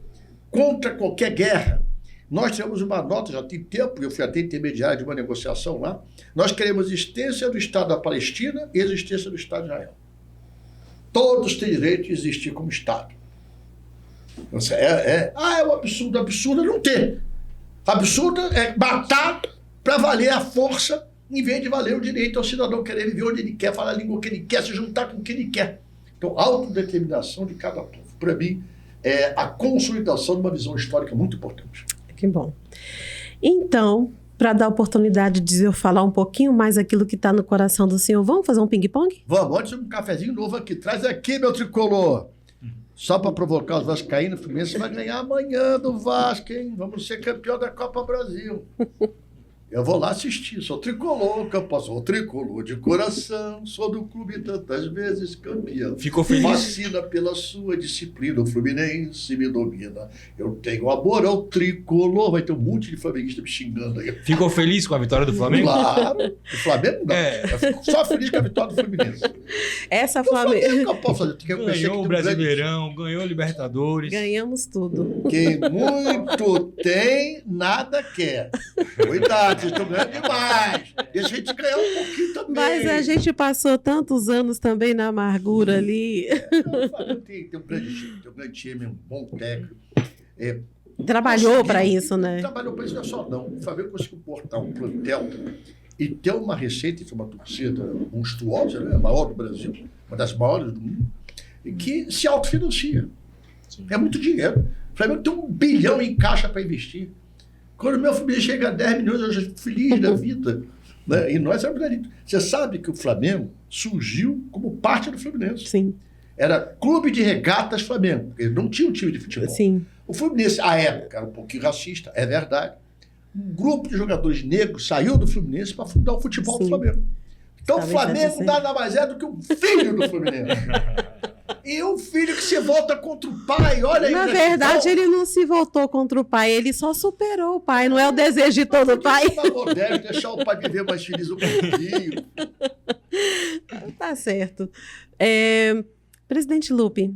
[SPEAKER 2] contra qualquer guerra. Nós temos uma nota, já tem tempo, eu fui até intermediário de uma negociação lá, nós queremos a existência do Estado da Palestina e a existência do Estado de Israel. Todos têm direito de existir como Estado. É um absurdo não ter. Absurdo é matar para valer a força, em vez de valer o direito ao cidadão querer viver onde ele quer, falar a língua que ele quer, se juntar com quem ele quer. Então, a autodeterminação de cada povo, para mim, é a consolidação de uma visão histórica muito importante.
[SPEAKER 1] Que bom. Então, Para dar a oportunidade de eu falar um pouquinho mais aquilo que está no coração do senhor, vamos fazer um ping-pong?
[SPEAKER 2] Vamos, antes um cafezinho novo aqui. Traz aqui, meu tricolor. Só para provocar os vascaínos, o Fluminense vai ganhar amanhã do Vasco, hein? Vamos ser campeão da Copa Brasil. Eu vou lá assistir, sou tricolor, sou tricolor de coração, sou do clube tantas vezes campeão.
[SPEAKER 3] Ficou feliz?
[SPEAKER 2] Fascina pela sua disciplina, o Fluminense me domina. Eu tenho amor ao tricolor. Vai ter um monte de flamenguista me xingando aí.
[SPEAKER 3] Ficou feliz com a vitória do Flamengo?
[SPEAKER 2] Claro, o Flamengo não. Eu fico só feliz com a vitória do Fluminense.
[SPEAKER 1] Essa
[SPEAKER 2] O Flamengo
[SPEAKER 1] Flamengo.
[SPEAKER 2] que eu posso fazer. Porque eu pensei que
[SPEAKER 3] Ganhou o
[SPEAKER 2] tem um grande-
[SPEAKER 3] Brasileirão, ganhou o Libertadores.
[SPEAKER 1] Ganhamos tudo.
[SPEAKER 2] Quem muito tem, nada quer. Cuidado, vocês estão ganhando demais. Deixa a gente ganhar um pouquinho também.
[SPEAKER 1] Mas a gente passou tantos anos também na amargura ali.
[SPEAKER 2] O Flamengo tem um grande time, um bom técnico.
[SPEAKER 1] Trabalhou para
[SPEAKER 2] Conseguiu-
[SPEAKER 1] isso, né?
[SPEAKER 2] Trabalhou para isso, não é só não. O Flamengo conseguiu portar um plantel e ter uma receita de uma torcida monstruosa, né? A maior do Brasil, uma das maiores do mundo, e que se autofinancia. É muito dinheiro. O Flamengo tem 1 bilhão em caixa para investir. Quando o meu Fluminense chega a 10 milhões, eu já estou feliz da vida. Né? E nós somos ali. Você sabe que o Flamengo surgiu como parte do Fluminense.
[SPEAKER 1] Sim,
[SPEAKER 2] Era Clube de Regatas Flamengo. Ele não tinha um time de futebol.
[SPEAKER 1] sim.
[SPEAKER 2] O Fluminense, à época, era um pouquinho racista, é verdade. Um grupo de jogadores negros saiu do Fluminense para fundar o futebol do
[SPEAKER 1] Sim.
[SPEAKER 2] Flamengo. Então, o
[SPEAKER 1] Talvez
[SPEAKER 2] Flamengo
[SPEAKER 1] seja
[SPEAKER 2] nada mais é do que um filho do Fluminense. E um filho que se volta contra o pai, olha aí.
[SPEAKER 1] Na verdade, ele não se voltou contra o pai, ele só superou o pai. Não é o desejo de todo pai.
[SPEAKER 2] Deixar o pai viver mais feliz um pouquinho.
[SPEAKER 1] Tá certo. Presidente Lupe,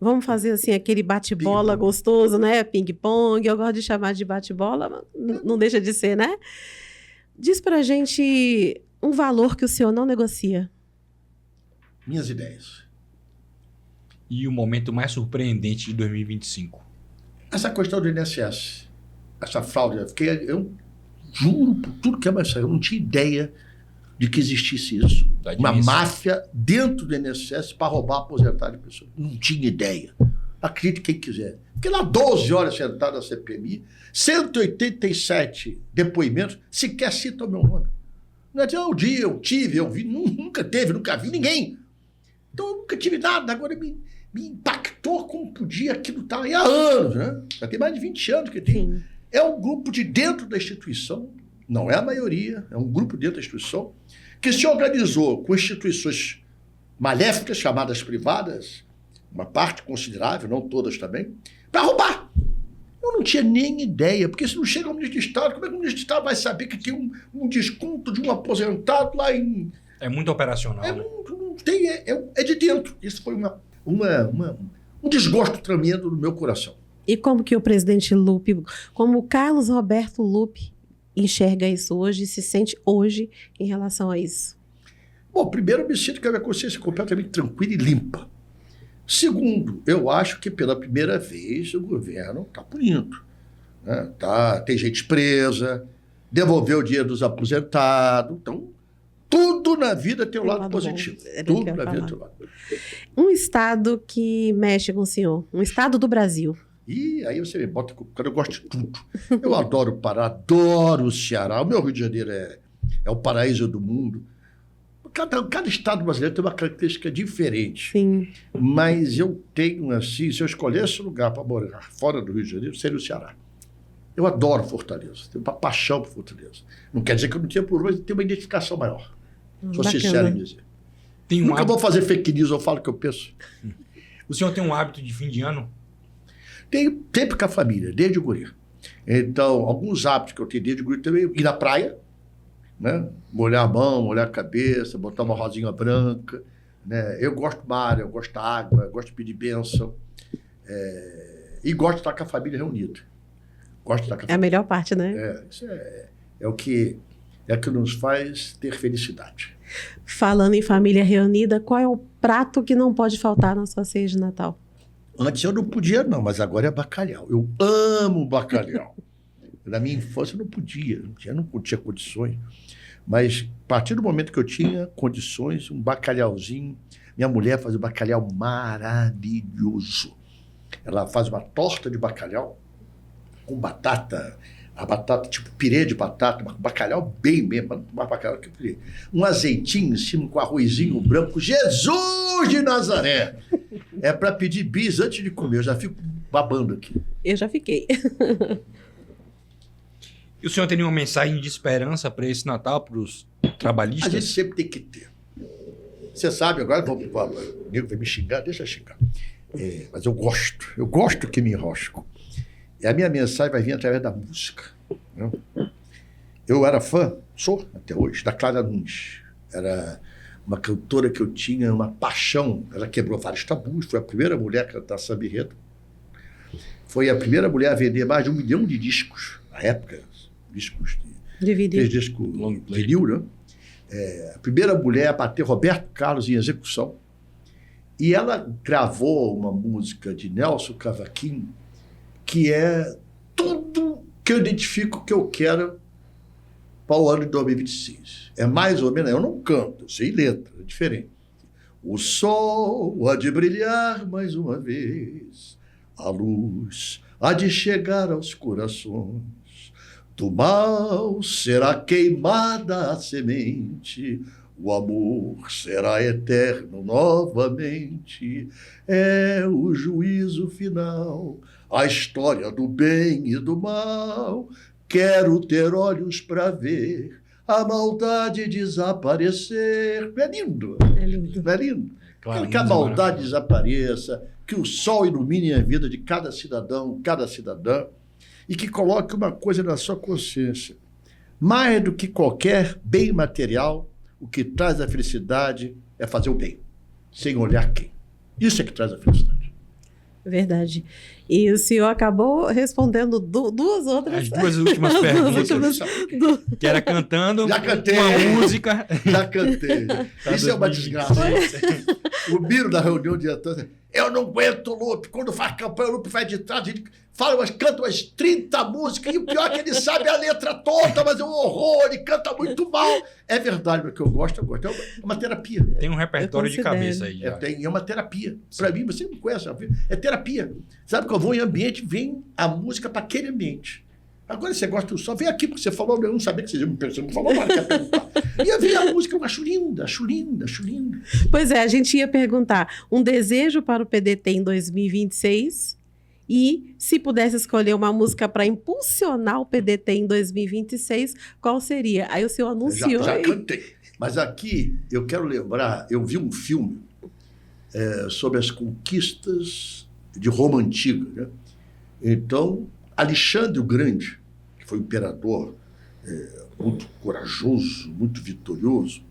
[SPEAKER 1] vamos fazer assim aquele bate-bola
[SPEAKER 2] Ping-pong.
[SPEAKER 1] gostoso, né? Ping-pong. Eu gosto de chamar de bate-bola, mas não deixa de ser, né? Diz pra gente um valor que o senhor não negocia.
[SPEAKER 2] Minhas ideias.
[SPEAKER 3] E o momento mais surpreendente de 2025?
[SPEAKER 2] Essa questão do INSS, essa fraude, eu juro por tudo que é mais sério, eu não tinha ideia de que existisse isso.
[SPEAKER 3] Da
[SPEAKER 2] Uma
[SPEAKER 3] dimensão.
[SPEAKER 2] máfia dentro do INSS para roubar a aposentagem de pessoas. Não tinha ideia. Acredite quem quiser. Fiquei lá 12 horas sentado na CPMI, 187 depoimentos, sequer citam o meu nome. Não é dizer, um dia eu tive, eu vi, nunca teve, nunca vi ninguém. Então eu nunca tive nada, agora me impactou como podia aquilo estar aí há anos, né? Já tem mais de 20 anos que tem.
[SPEAKER 1] Sim.
[SPEAKER 2] É um grupo de dentro da instituição, não é a maioria, é um grupo dentro da instituição, que se organizou com instituições maléficas, chamadas privadas, uma parte considerável, não todas também, para roubar. Eu não tinha nem ideia, porque se não chega ao ministro de Estado, como é que o ministro de Estado vai saber que tem um desconto de um aposentado lá em...
[SPEAKER 3] É muito operacional, né?
[SPEAKER 2] Não tem, é de dentro. Isso foi um desgosto tremendo no meu coração.
[SPEAKER 1] E como que o presidente Lupe, como o Carlos Roberto Lupe enxerga isso hoje e se sente hoje em relação a isso?
[SPEAKER 2] Bom, primeiro, eu me sinto que a minha consciência é completamente tranquila e limpa. Segundo, eu acho que pela primeira vez o governo está punindo. Né? Tem gente presa, devolveu o dinheiro dos aposentados. Então, tudo na vida tem um lado positivo. Tudo na vida tem um lado positivo.
[SPEAKER 1] Um estado que mexe com o senhor, um estado do Brasil.
[SPEAKER 2] E aí você me bota, cara, eu gosto de tudo. Eu adoro o Pará, adoro o Ceará. O meu Rio de Janeiro é o paraíso do mundo. Cada estado brasileiro tem uma característica diferente.
[SPEAKER 1] Sim.
[SPEAKER 2] Mas eu tenho, assim, se eu escolhesse lugar para morar fora do Rio de Janeiro, seria o Ceará. Eu adoro Fortaleza, tenho uma paixão por Fortaleza. Não quer dizer que eu não tenha problema, eu tenho uma identificação maior. Sou
[SPEAKER 1] Bacana.
[SPEAKER 2] sincero em dizer.
[SPEAKER 3] Tem um
[SPEAKER 2] Nunca
[SPEAKER 3] hábito...
[SPEAKER 2] vou fazer fake news, eu falo o que eu penso.
[SPEAKER 3] O senhor tem um hábito de fim de ano?
[SPEAKER 2] Tenho tempo com a família, desde o guri. Então, alguns hábitos que eu tenho desde o guri também, ir na praia, né? Molhar a mão, molhar a cabeça, botar uma rosinha branca. Né? Eu gosto do mar, eu gosto da água, eu gosto de pedir bênção. E gosto de estar com a família reunida. Gosto de estar com a
[SPEAKER 1] É a
[SPEAKER 2] família.
[SPEAKER 1] melhor parte, né?
[SPEAKER 2] Isso é o que nos faz ter felicidade.
[SPEAKER 1] Falando em família reunida, qual é o prato que não pode faltar na sua ceia de Natal?
[SPEAKER 2] Antes eu não podia, não, mas agora é bacalhau. Eu amo bacalhau. Na minha infância eu não podia, não tinha condições. Mas a partir do momento que eu tinha condições, um bacalhauzinho, minha mulher faz um bacalhau maravilhoso. Ela faz uma torta de bacalhau com batata A batata, tipo pirê de batata, bacalhau bem mesmo, mais bacalhau que pirê. Um azeitinho em cima com arrozinho branco. Jesus de Nazaré! É para pedir bis antes de comer. Eu já fico babando aqui.
[SPEAKER 1] Eu já fiquei.
[SPEAKER 3] E o senhor tem nenhuma mensagem de esperança para esse Natal, para os trabalhistas?
[SPEAKER 2] A gente sempre tem que ter. Você sabe, agora o nego vai me xingar, deixa eu xingar. Mas eu gosto que me enrosco. E a minha mensagem vai vir através da música. Né? Eu era fã, sou até hoje, da Clara Nunes. Era uma cantora que eu tinha uma paixão. Ela quebrou vários tabus, foi a primeira mulher a cantar samba enredo. Foi a primeira mulher a vender mais de 1 milhão de discos. Na época, discos de
[SPEAKER 1] Dividir.
[SPEAKER 2] disco vinil, né? A primeira mulher a bater Roberto Carlos em execução. E ela gravou uma música de Nelson Cavaquinho, que é tudo que eu identifico que eu quero para o ano de 2026. É mais ou menos, eu não canto, eu sei letra, é diferente. O sol há de brilhar mais uma vez, a luz há de chegar aos corações, do mal será queimada a semente, o amor será eterno novamente, é o juízo final, a história do bem e do mal. Quero ter olhos para ver a maldade desaparecer. É lindo.
[SPEAKER 1] É lindo.
[SPEAKER 2] Não é lindo?
[SPEAKER 3] Claro,
[SPEAKER 2] Quero que a maldade desapareça, que o sol ilumine a vida de cada cidadão, cada cidadã, e que coloque uma coisa na sua consciência. Mais do que qualquer bem material, o que traz a felicidade é fazer o bem, sem olhar quem. Isso é que traz a felicidade.
[SPEAKER 1] Verdade. E o senhor acabou respondendo duas outras.
[SPEAKER 3] As duas últimas perguntas. Que era cantando
[SPEAKER 2] Já cantei.
[SPEAKER 3] uma música.
[SPEAKER 2] Já cantei. Isso é uma desgraça. O Biro da reunião de diretor, eu não aguento o Lupe. Quando faz campanha, o Lupe vai de trás, ele canta umas 30 músicas, e o pior é que ele sabe a letra toda, mas é um horror, ele canta muito mal. É verdade, mas o que eu gosto. É uma terapia.
[SPEAKER 3] Tem um repertório de cabeça aí.
[SPEAKER 2] É uma terapia. Para mim, você não conhece, é terapia. Sabe que eu vou em ambiente, vem a música para aquele ambiente. Agora você gosta do som, vem aqui, porque você falou, eu não sabia que você não falou nada, quer perguntar. E eu vi a música, eu acho linda, acho linda, acho linda.
[SPEAKER 1] Pois é, a gente ia perguntar um desejo para o PDT em 2026 e, se pudesse escolher uma música para impulsionar o PDT em 2026, qual seria? Aí o senhor anunciou.
[SPEAKER 2] Já cantei. Mas aqui eu quero lembrar, eu vi um filme sobre as conquistas de Roma Antiga. Né? Então, Alexandre o Grande, que foi um imperador muito corajoso, muito vitorioso,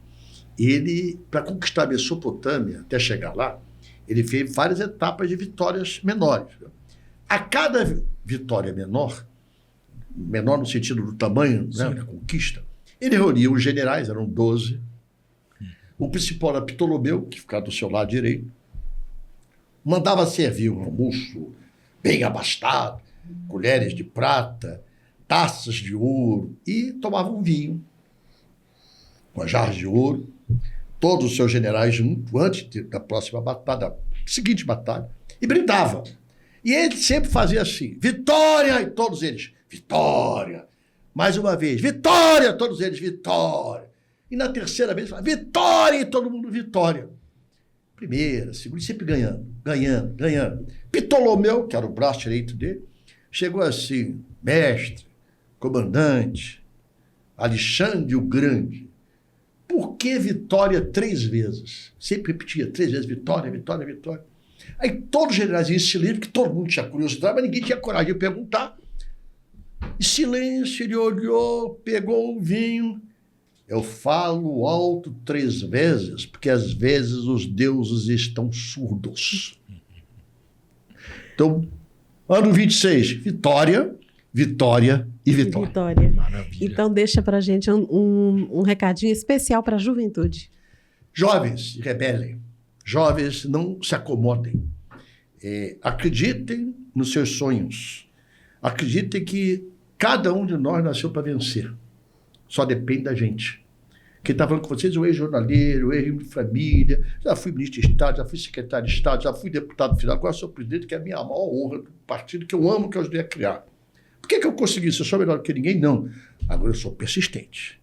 [SPEAKER 2] ele, para conquistar a Mesopotâmia, até chegar lá, ele fez várias etapas de vitórias menores. Né? A cada vitória menor no sentido do tamanho, né, da conquista, ele reunia os generais, eram 12. O principal era Ptolomeu, que ficava do seu lado direito, mandava servir um almoço bem abastado, colheres de prata, taças de ouro, e tomavam vinho com as jarras de ouro, todos os seus generais juntos, antes da próxima batalha, da seguinte batalha, e brindavam. E ele sempre fazia assim, vitória, e todos eles, vitória. Mais uma vez, vitória, todos eles, vitória. E na terceira vez, vitória, e todo mundo, vitória. Primeira, segunda, sempre ganhando. Ptolomeu, que era o braço direito dele, chegou assim, mestre, comandante, Alexandre o Grande, por que vitória 3 vezes? Sempre repetia 3 vezes, vitória, vitória, vitória. Aí todos os generais em silêncio, que todo mundo tinha curiosidade, mas ninguém tinha coragem de perguntar. Em silêncio, ele olhou, pegou o vinho. Eu falo alto 3 vezes, porque às vezes os deuses estão surdos. Então, ano 26, vitória, vitória e vitória.
[SPEAKER 1] Vitória.
[SPEAKER 3] Maravilha.
[SPEAKER 1] Então, deixa pra gente um recadinho especial para a juventude.
[SPEAKER 2] Jovens, rebelem. Jovens, não se acomodem. Acreditem nos seus sonhos. Acreditem que cada um de nós nasceu para vencer. Só depende da gente. Quem está falando com vocês é o ex-jornaleiro, o ex-família. Já fui ministro de Estado, já fui secretário de Estado, já fui deputado federal. Agora sou presidente, que é a minha maior honra do partido que eu amo, que eu ajudei a criar. Por que eu consegui isso? Eu sou melhor que ninguém? Não. Agora eu sou persistente.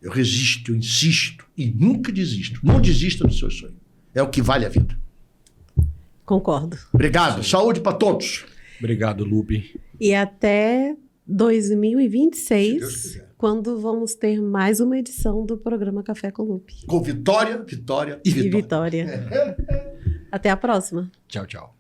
[SPEAKER 2] Eu resisto, eu insisto e nunca desisto. Não desista do seu sonho. É o que vale a vida.
[SPEAKER 1] Concordo.
[SPEAKER 2] Obrigado. Saúde para todos.
[SPEAKER 3] Obrigado, Lupe.
[SPEAKER 1] E até
[SPEAKER 2] Se Deus
[SPEAKER 1] 2026,
[SPEAKER 2] quiser.
[SPEAKER 1] quando vamos ter mais uma edição do programa Café com Lupe.
[SPEAKER 2] Com vitória, vitória e
[SPEAKER 1] E
[SPEAKER 2] vitória.
[SPEAKER 1] vitória. Até a próxima.
[SPEAKER 3] Tchau, tchau.